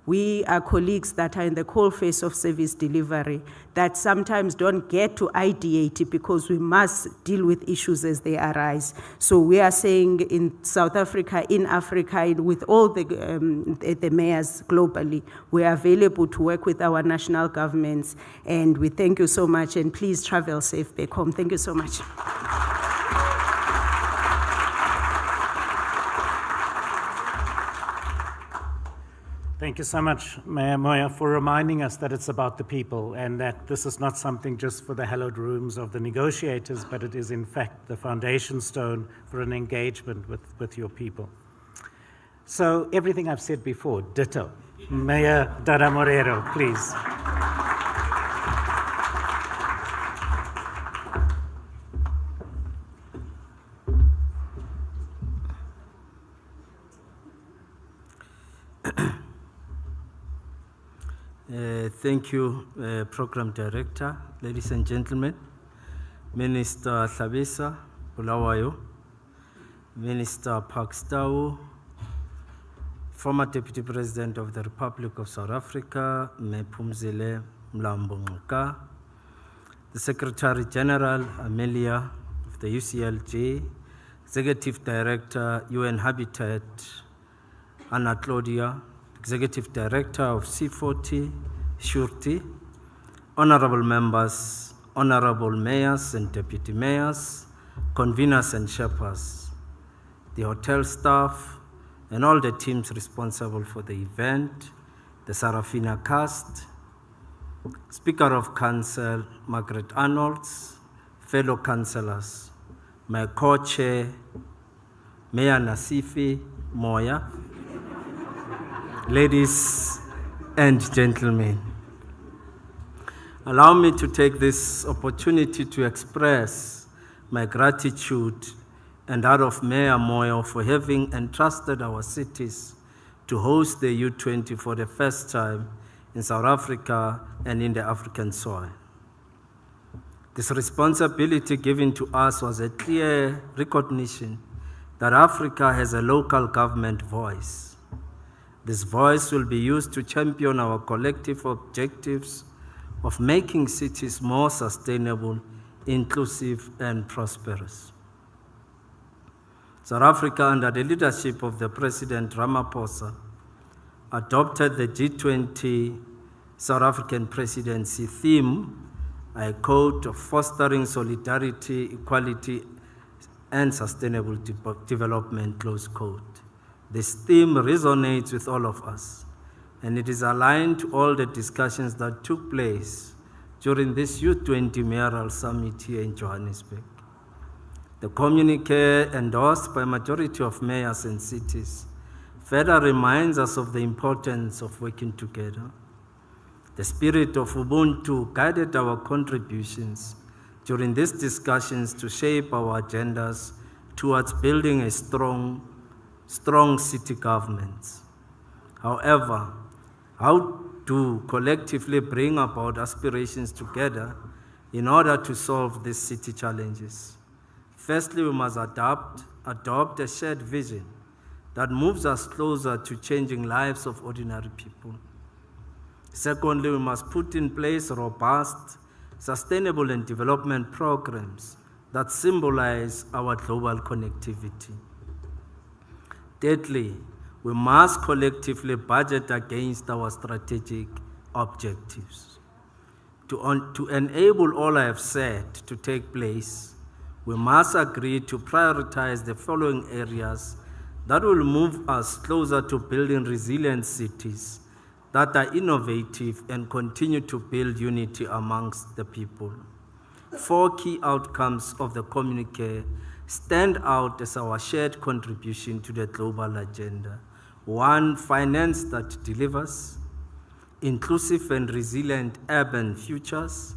We are colleagues that are in the coal face of service delivery, that sometimes don't get to ideate because we must deal with issues as they arise. So we are saying in South Africa, in Africa, with all the mayors globally, we are available to work with our national governments. And we thank you so much, and please travel safe back home. Thank you so much. Thank you so much, Mayor Moya, for reminding us that it's about the people and that this is not something just for the hallowed rooms of the negotiators, but it is in fact the foundation stone for an engagement with your people. So everything I've said before, ditto. Mayor Dada Morero, please. Thank you, Program Director, ladies and gentlemen, Minister Hlabisa Bulawayo, Minister Pakstau, former Deputy President of the Republic of South Africa, Mephumzile Mlambo-Ngcuka, the Secretary General, Amelia of the UCLJ, Executive Director, UN Habitat, Anna Claudia, Executive Director of C40, Shurti, honorable members, honorable mayors and deputy mayors, conveners and shepherds, the hotel staff, and all the teams responsible for the event, the Sarafina cast, Speaker of Council, Margaret Arnolds, fellow councillors, my co-chair, Mayor Nasiphi Moya, ladies and gentlemen, allow me to take this opportunity to express my gratitude and that of Mayor Moya for having entrusted our cities to host the U20 for the first time in South Africa and in the African soil. This responsibility given to us was a clear recognition that Africa has a local government voice. This voice will be used to champion our collective objectives of making cities more sustainable, inclusive, and prosperous. South Africa, under the leadership of the President Ramaphosa, adopted the G20 South African presidency theme, I quote, of fostering solidarity, equality, and sustainable development, close quote. This theme resonates with all of us, and it is aligned to all the discussions that took place during this U20 Mayoral Summit here in Johannesburg. The communique endorsed by a majority of mayors and cities further reminds us of the importance of working together. The spirit of Ubuntu guided our contributions during these discussions to shape our agendas towards building a strong city governments. However, how to collectively bring about aspirations together in order to solve these city challenges? Firstly, we must adopt a shared vision that moves us closer to changing lives of ordinary people. Secondly, we must put in place robust, sustainable and development programs that symbolize our global connectivity. Thirdly, we must collectively budget against our strategic objectives. To enable all I have said to take place, we must agree to prioritize the following areas that will move us closer to building resilient cities that are innovative and continue to build unity amongst the people. 4 key outcomes of the communique stand out as our shared contribution to the global agenda. 1, finance that delivers, inclusive and resilient urban futures,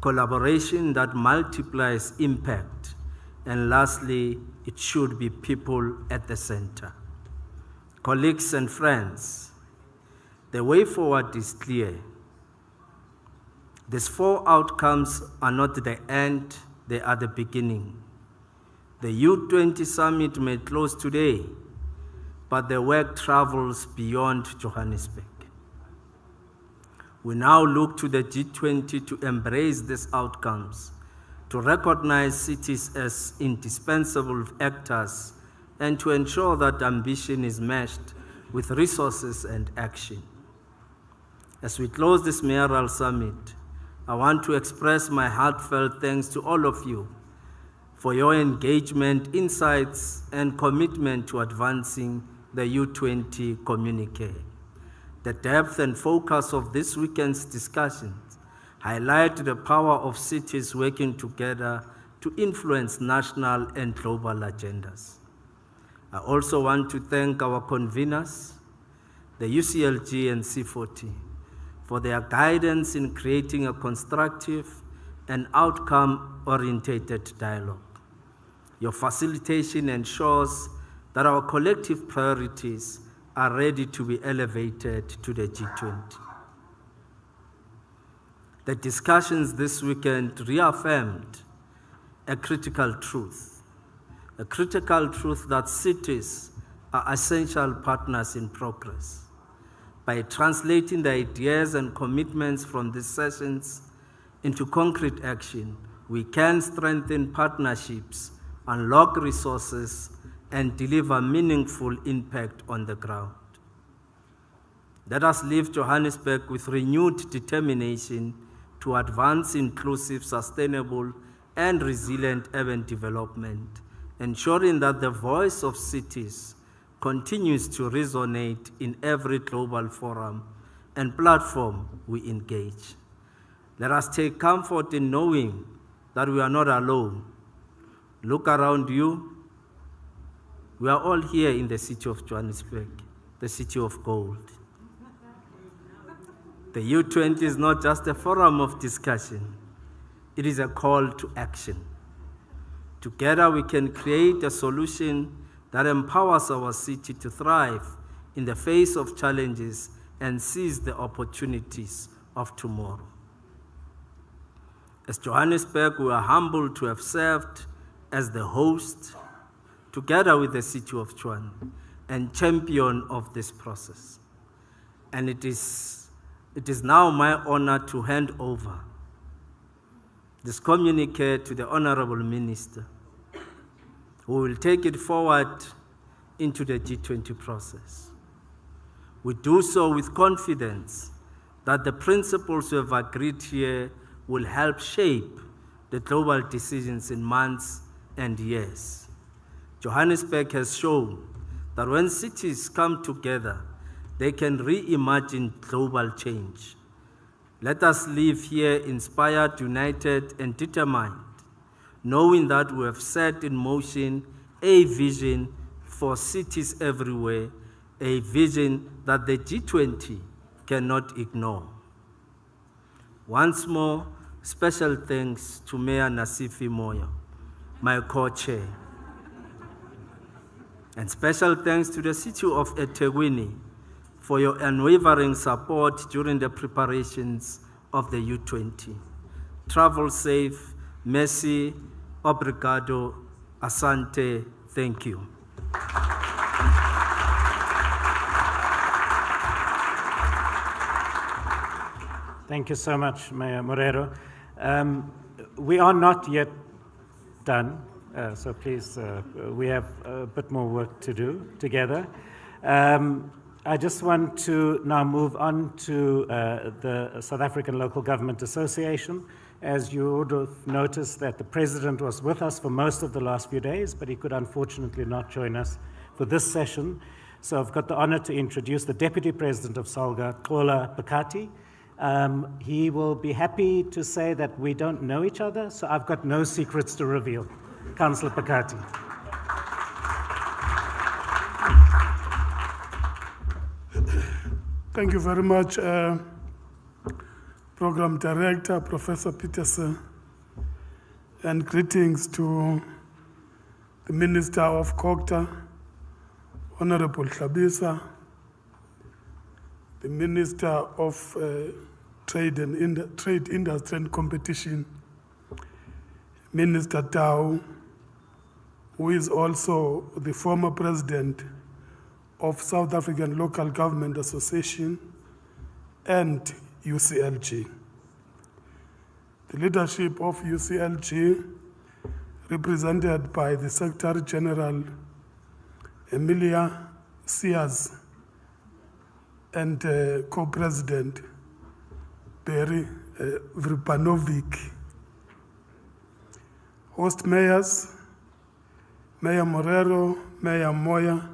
collaboration that multiplies impact, and lastly, it should be people at the center. Colleagues and friends, the way forward is clear. These 4 outcomes are not the end, they are the beginning. The U20 summit may close today, but the work travels beyond Johannesburg. We now look to the G20 to embrace these outcomes, to recognize cities as indispensable actors, and to ensure that ambition is matched with resources and action. As we close this Mayoral Summit, I want to express my heartfelt thanks to all of you for your engagement, insights, and commitment to advancing the U20 communique. The depth and focus of this weekend's discussions highlight the power of cities working together to influence national and global agendas. I also want to thank our conveners, the UCLG and C40, for their guidance in creating a constructive and outcome-oriented dialogue. Your facilitation ensures that our collective priorities are ready to be elevated to the G20. The discussions this weekend reaffirmed a critical truth that cities are essential partners in progress. By translating the ideas and commitments from these sessions into concrete action, we can strengthen partnerships, unlock resources, and deliver meaningful impact on the ground. Let us leave Johannesburg with renewed determination to advance inclusive, sustainable, and resilient urban development, ensuring that the voice of cities continues to resonate in every global forum and platform we engage. Let us take comfort in knowing that we are not alone. Look around you. We are all here in the city of Johannesburg, the city of gold. The U20 is not just a forum of discussion, it is a call to action. Together we can create a solution that empowers our city to thrive in the face of challenges and seize the opportunities of tomorrow. As Johannesburg, we are humbled to have served as the host, together with the city of Tshwane, and champion of this process. And it is now my honor to hand over this communique to the Honorable Minister, who will take it forward into the G20 process. We do so with confidence that the principles we have agreed here will help shape the global decisions in months and years. Johannesburg has shown that when cities come together, they can reimagine global change. Let us live here inspired, united, and determined, knowing that we have set in motion a vision for cities everywhere, a vision that the G20 cannot ignore. Once more, special thanks to Mayor Nasiphi Moya, my co-chair. And special thanks to the city of eThekwini for your unwavering support during the preparations of the U20. Travel safe, merci, obrigado, asante, thank you. Thank you so much, Mayor Morero. We are not yet done, so please, we have a bit more work to do together. I just want to now move on to the South African Local Government Association. As you would have noticed that the President was with us for most of the last few days, but he could unfortunately not join us for this session. So I've got the honor to introduce the Deputy President of SALGA, Xola Phakathi. He will be happy to say that we don't know each other, so I've got no secrets to reveal. Councillor Phakathi. Thank you very much, Program Director, Professor Peterson, and greetings to the Minister of COGTA, Honorable Hlabisa, the Minister of Trade, Industry and Competition, Minister Tau, who is also the former President of South African Local Government Association, and UCLG. The leadership of UCLG, represented by the Secretary General Emilia Sears and co-president Barry Vrpanovic. Host mayors, Mayor Morero, Mayor Moya,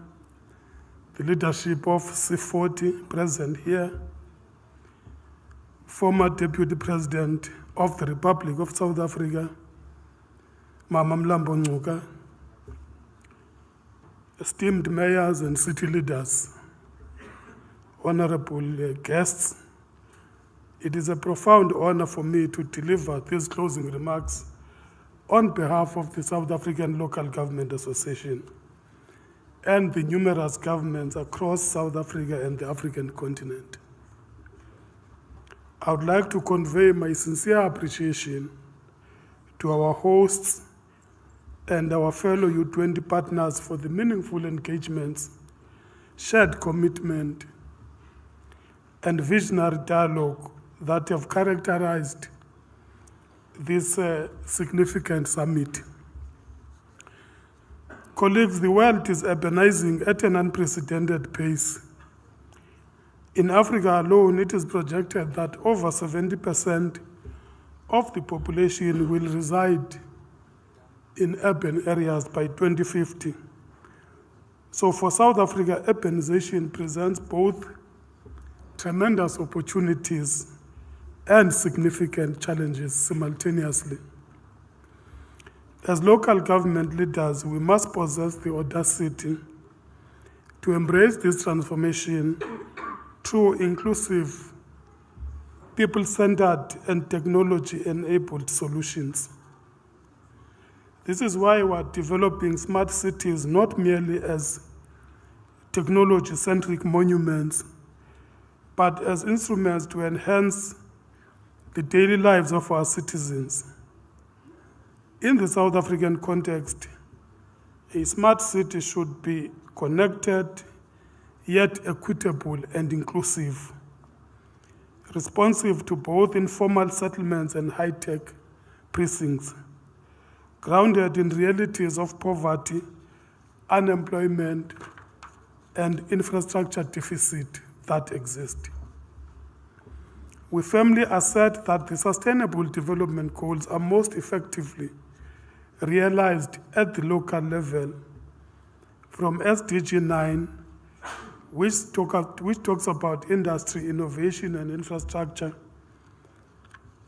the leadership of C40 present here, former Deputy President of the Republic of South Africa, Mama Mlambo Ngcuka, esteemed mayors and city leaders, honorable guests, it is a profound honor for me to deliver these closing remarks on behalf of the South African Local Government Association and the numerous governments across South Africa and the African continent. I would like to convey my sincere appreciation to our hosts and our fellow U20 partners for the meaningful engagements, shared commitment, and visionary dialogue that have characterized this significant summit. Colleagues, the world is urbanizing at an unprecedented pace. In Africa alone, it is projected that over 70% of the population will reside in urban areas by 2050. So for South Africa, urbanization presents both tremendous opportunities and significant challenges simultaneously. As local government leaders, we must possess the audacity to embrace this transformation through inclusive, people-centered, and technology-enabled solutions. This is why we're developing smart cities not merely as technology-centric monuments, but as instruments to enhance the daily lives of our citizens. In the South African context, a smart city should be connected, yet equitable and inclusive, responsive to both informal settlements and high-tech precincts, grounded in realities of poverty, unemployment, and infrastructure deficit that exist. We firmly assert that the Sustainable Development Goals are most effectively realized at the local level from SDG 9, which talks about industry, innovation, and infrastructure,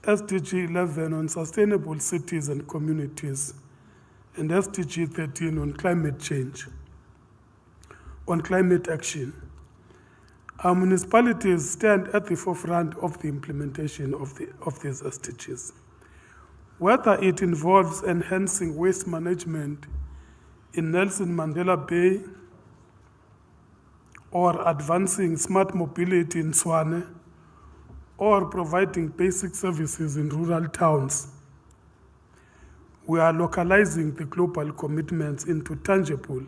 SDG 11 on sustainable cities and communities, and SDG 13 on climate change, on climate action. Our municipalities stand at the forefront of the implementation of these SDGs. Whether it involves enhancing waste management in Nelson Mandela Bay, or advancing smart mobility in Tshwane, or providing basic services in rural towns, we are localizing the global commitments into tangible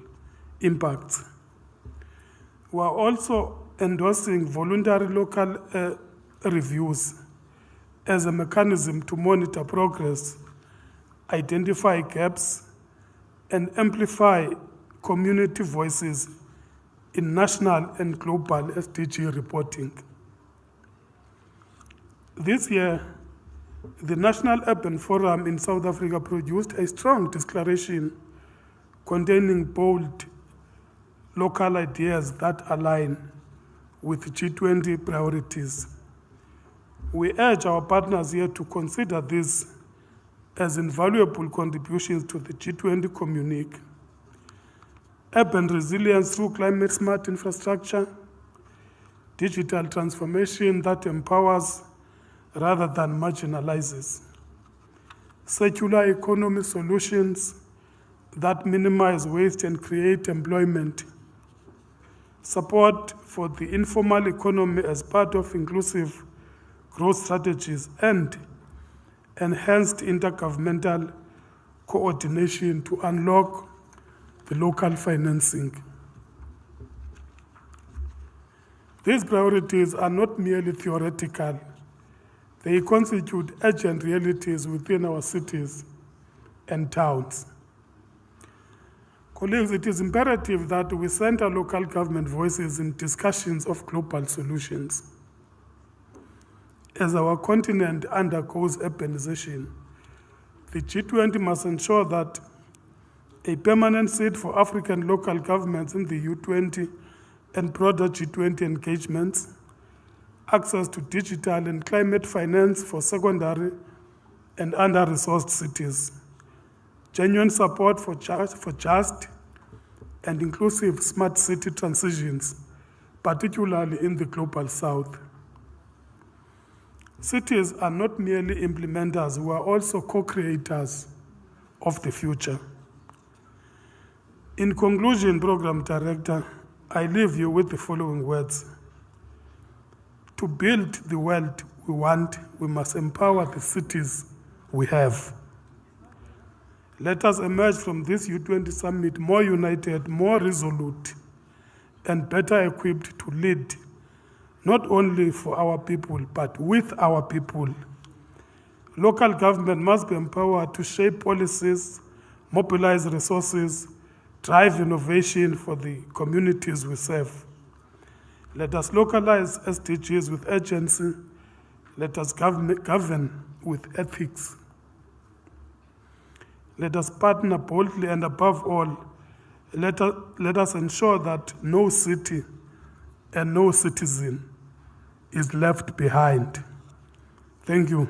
impacts. We are also endorsing voluntary local reviews as a mechanism to monitor progress, identify gaps, and amplify community voices in national and global SDG reporting. This year, the National Urban Forum in South Africa produced a strong declaration containing bold local ideas that align with G20 priorities. We urge our partners here to consider this as invaluable contributions to the G20 communique. Urban resilience through climate-smart infrastructure, digital transformation that empowers rather than marginalizes, circular economy solutions that minimize waste and create employment, support for the informal economy as part of inclusive growth strategies, and enhanced intergovernmental coordination to unlock the local financing. These priorities are not merely theoretical. They constitute urgent realities within our cities and towns. Colleagues, it is imperative that we center local government voices in discussions of global solutions. As our continent undergoes urbanization, the G20 must ensure that a permanent seat for African local governments in the U20 and broader G20 engagements, access to digital and climate finance for secondary and under-resourced cities, genuine support for just and inclusive smart city transitions, particularly in the global south. Cities are not merely implementers, we are also co-creators of the future. In conclusion, Program Director, I leave you with the following words. To build the world we want, we must empower the cities we have. Let us emerge from this U20 summit more united, more resolute, and better equipped to lead, not only for our people, but with our people. Local government must be empowered to shape policies, mobilize resources, drive innovation for the communities we serve. Let us localize SDGs with urgency. Let us govern with ethics. Let us partner boldly, and above all, let us ensure that no city and no citizen is left behind. Thank you.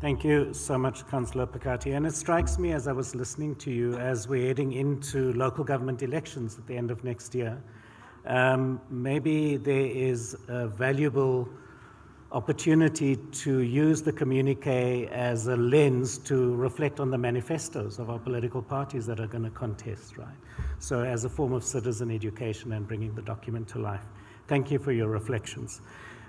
Thank you so much, Councillor Pakati. And it strikes me as I was listening to you, as we're heading into local government elections at the end of next year, maybe there is a valuable opportunity to use the communique as a lens to reflect on the manifestos of our political parties that are going to contest, right? So as a form of citizen education and bringing the document to life. Thank you for your reflections.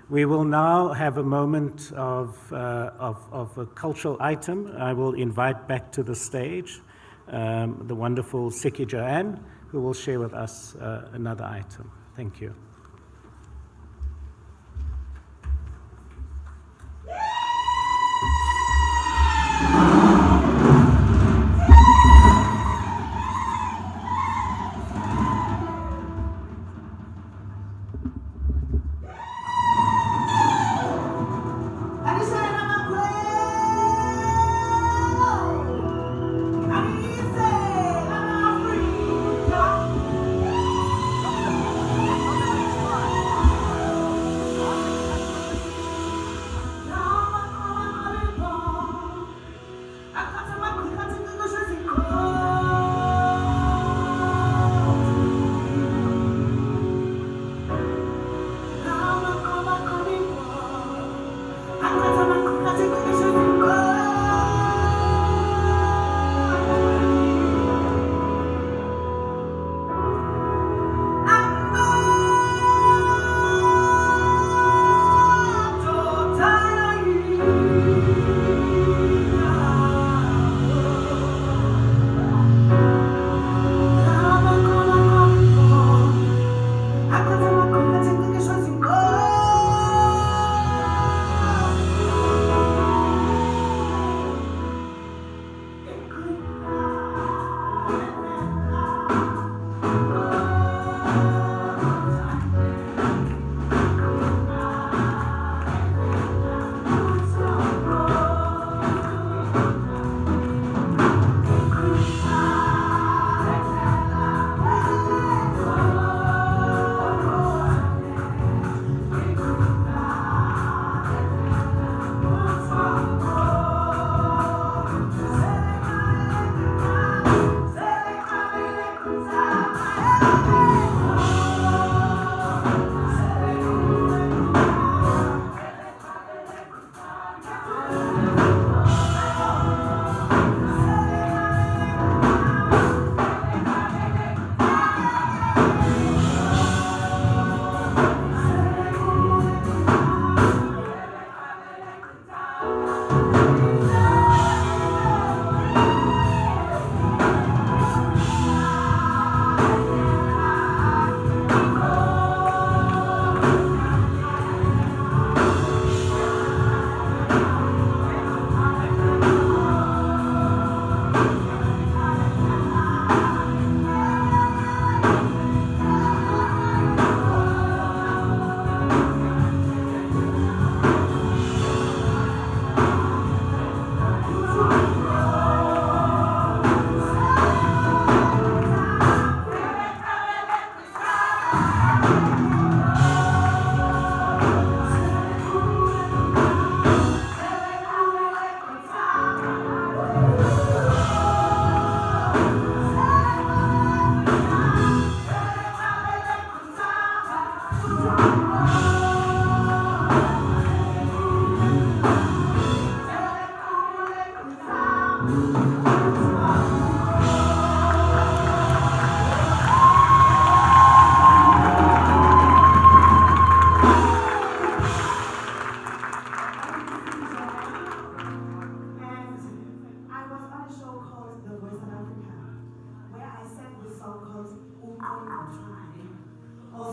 We will now have a moment of a cultural item. I will invite back to the stage the wonderful Siki Joanne, who will share with us another item. Thank you.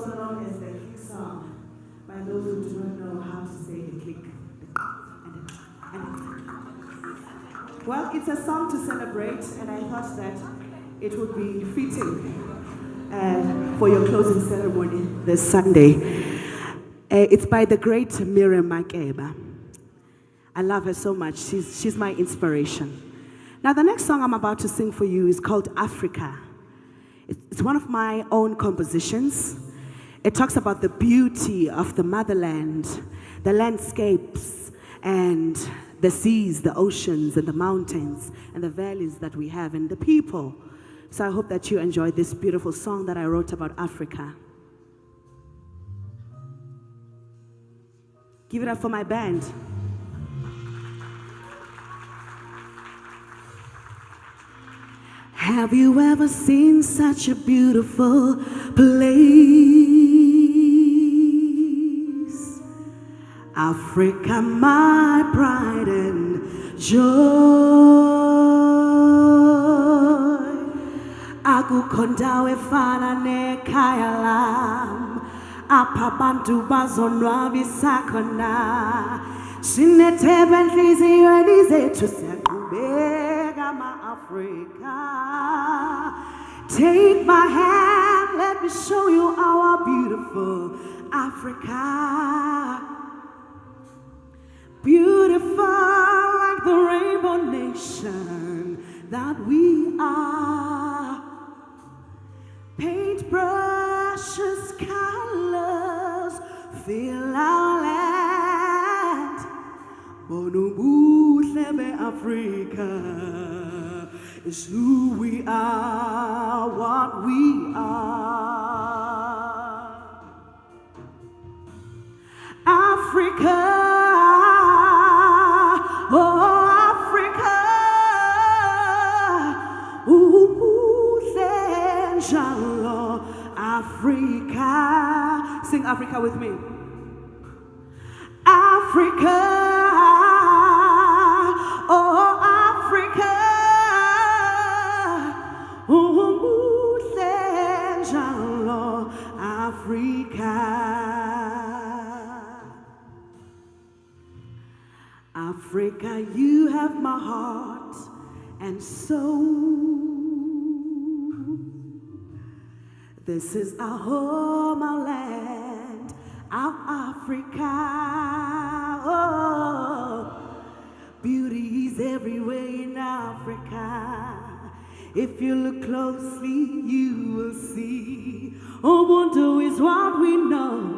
also known as the click song, by those who do not know how to say the click. Well, it's a song to celebrate, and I thought that it would be fitting for your closing ceremony this Sunday. It's by the great Miriam Makeba. I love her so much. She's my inspiration. Now, the next song I'm about to sing for you is called Africa. It's one of my own compositions. It talks about the beauty of the motherland, the landscapes, and the seas, the oceans, and the mountains, and the valleys that we have, and the people. So I hope that you enjoy this beautiful song that I wrote about Africa. Give it up for my band. Have you ever seen such a beautiful place? Africa, my pride and joy. Akukondawe fana nekhaya lam, apha bantu bazonwabisa khona. Sinethemba enhliziyweni zethu siyaqhubeka ma-Afrika. Take my hand, let me show you our beautiful Africa. Beautiful like the rainbow nation that we are. Paint brushes, colors, fill our land. Bonubuhlebe Africa is who we are, what we are. Africa, oh Africa, Senjalo, Africa. Sing Africa with me. Africa, oh Africa, Senjalo, Africa. Africa, you have my heart and soul. This is our home, our land, our Africa. Oh, beauty is everywhere in Africa. If you look closely, you will see. Ubuntu is what we know,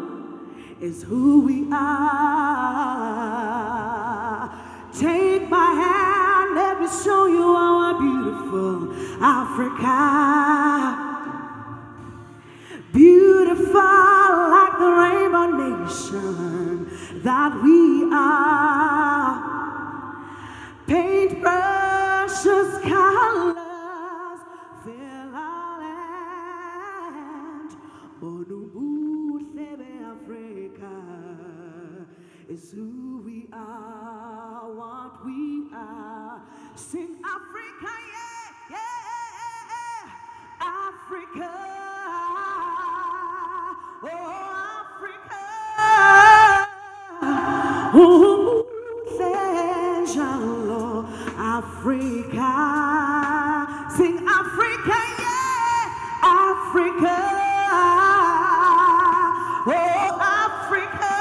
is who we are. Take my hand, let me show you our beautiful Africa. Beautiful like the rainbow nation that we are. Paint brushes, colors, fill our land. Bonubuhlebe Africa is who we are, what we are. Sing Africa, yeah, yeah, Africa. Oh, Africa, oh, Senjalo, Africa. Sing Africa, yeah, Africa. Oh, Africa,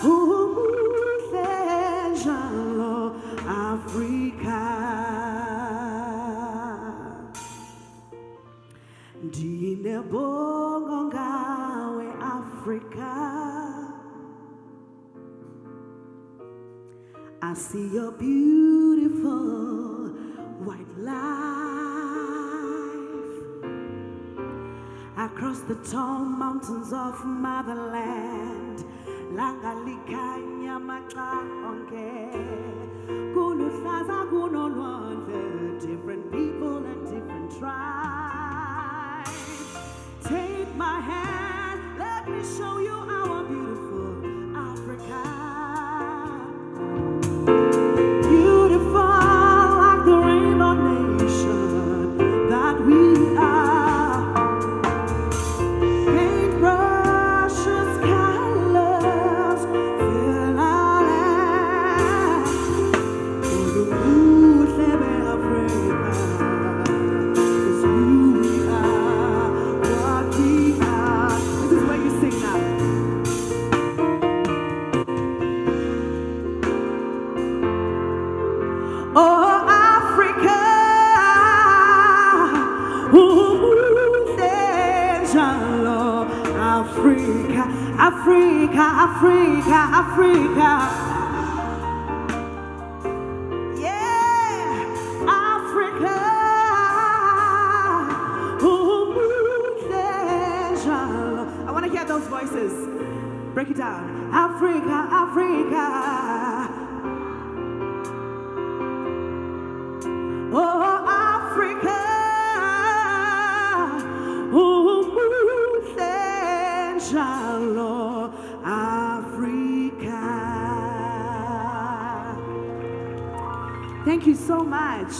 oh, Senjalo, Africa. Dinebongo ngawe Africa. I see your beautiful white life across the tall mountains of motherland. Langalikanya maxa onke kuluhlaza kunolwandle, different people and different tribes. Take my hand, let me show you our beautiful Africa. Beautiful like the rainbow nation that we are. njalo Africa, Africa, Africa, Africa. Yeah, Africa. I want to hear those voices. Break it down. Africa, Africa. Oh, Africa. Africa. Thank you so much.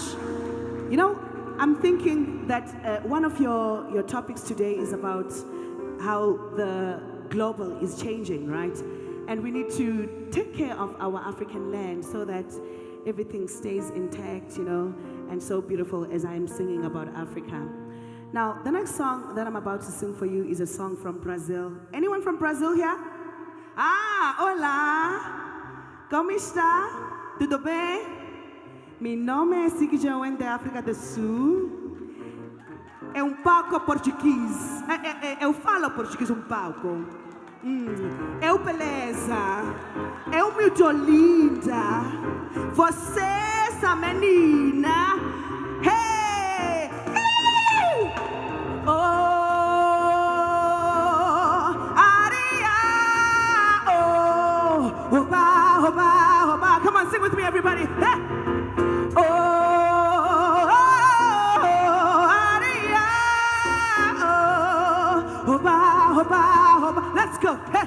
You know, I'm thinking that one of your topics today is about how the global is changing, right? And we need to take care of our African land so that everything stays intact, you know, and so beautiful as I'm singing about Africa. Now, the next song that I'm about to sing for you is a song from Brazil. Anyone from Brazil here? Ah, olá! Como está? Tudo bem? Meu nome é Sigija da África do Sul. É pouco português. Eu falo português pouco. Eu beleza. Eu muito linda. Você, essa menina. Hey! Hey! Oh, aria. Oh, oba, oba, oba. Come on, sing with me, everybody. Hey! Let's go. Hey.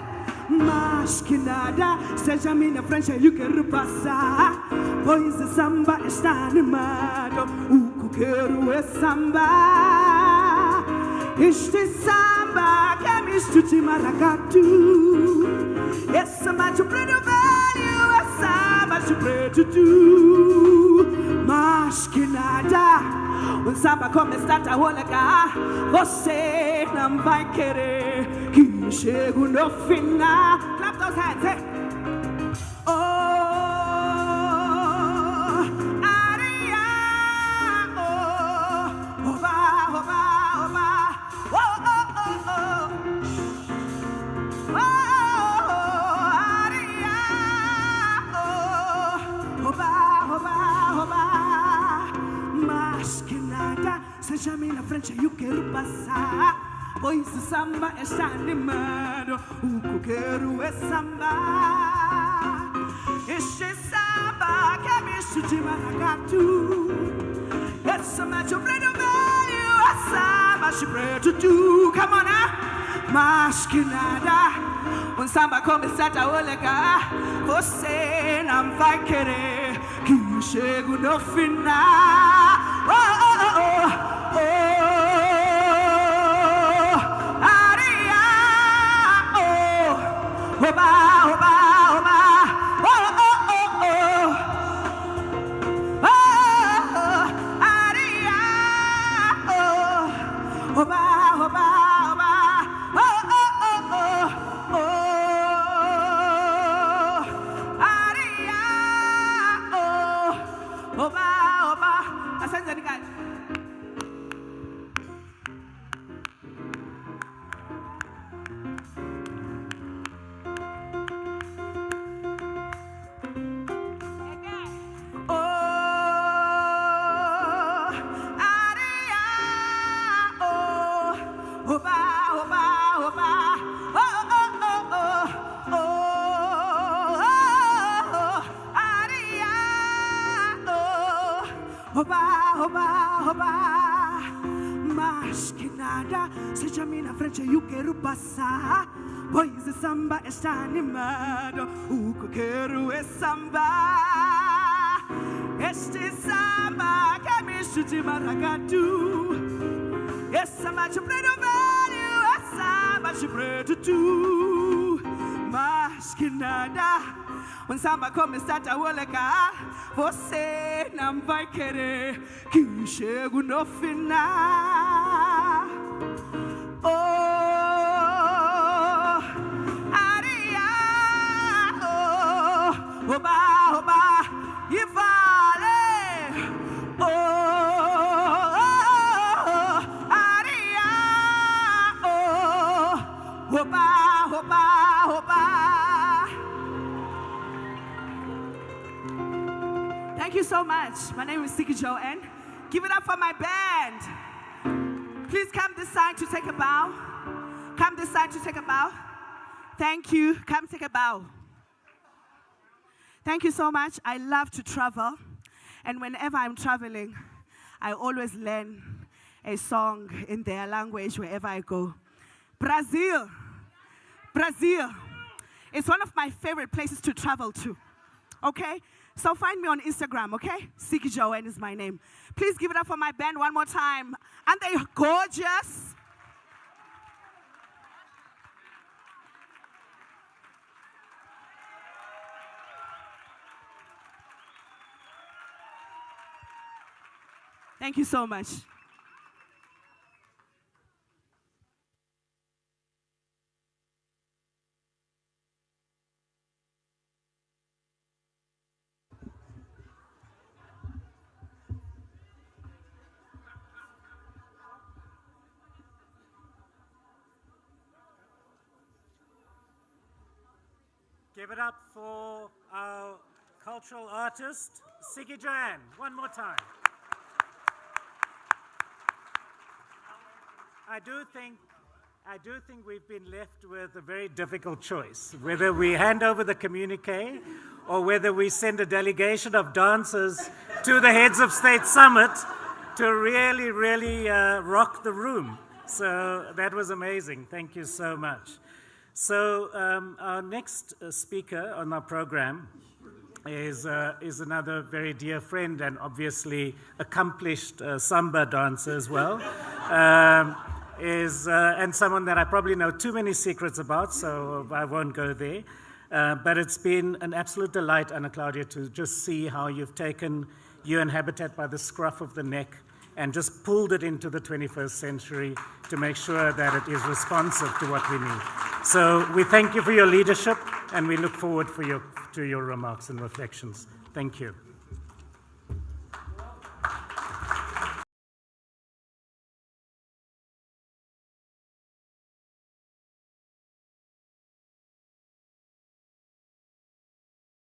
Mas que nada seja minha frente eu quero passar, pois o samba está animado. O que eu quero é samba. Este samba que é misto de maracatu. É samba de preto velho, é samba de preto tu. Mas que nada, o samba começa a rolar. Você não vai querer que chego no final. Clap those hands, hey. Oh, aria, oh, oba, oba, oba, oh, oh, oh, oh, oh, aria, oh, oba, oba, oba. Mas que nada seja minha frente eu quero passar, pois o samba está animado. O que eu quero é samba. Este samba que é misto de maracatu. É samba de preto velho, é samba de preto tu. Come on now. Mas que nada, samba começa a olegar. Você não vai querer que eu chego no final. Oh, oh, oh, oh, oh. Oba, oba, oba, oh, oh, oh, oh, oh, aria, oh, oba, oba, oba, oh, oh, oh, oh, oh, aria, oh, oba, oba. Asante nikani. Mas que nada seja minha frente eu quero passar, pois o samba está animado. O que eu quero é samba. Este samba que é misto de maracatu. É samba de preto velho, é samba de preto tu. Mas que nada, samba começa a olegar. Você não vai querer que eu chego no final. Oh, aria, oh, oba, oba, e vale. Oh, aria, oh, Hopa, hopa, hopa. Thank you so much. My name is Siki Joanne. Give it up for my band. Please come this side to take a bow. Come this side to take a bow. Thank you. Come take a bow. Thank you so much. I love to travel. And whenever I'm traveling, I always learn a song in their language wherever I go. Brazil. Brazil. It's one of my favorite places to travel to. Okay? So find me on Instagram, okay? Siki Joanne is my name. Please give it up for my band one more time. Aren't they gorgeous? Thank you so much. Give it up for our cultural artist, Siki Joanne, one more time. I do think we've been left with a very difficult choice, whether we hand over the communique or whether we send a delegation of dancers to the Heads of State Summit to really, really rock the room. So that was amazing. Thank you so much. So our next speaker on our program is another very dear friend and obviously accomplished samba dancer as well. And someone that I probably know too many secrets about, so I won't go there. But it's been an absolute delight, Ana Claudia, to just see how you've taken UN Habitat by the scruff of the neck and just pulled it into the 21st century to make sure that it is responsive to what we need. So we thank you for your leadership, and we look forward to your remarks and reflections. Thank you.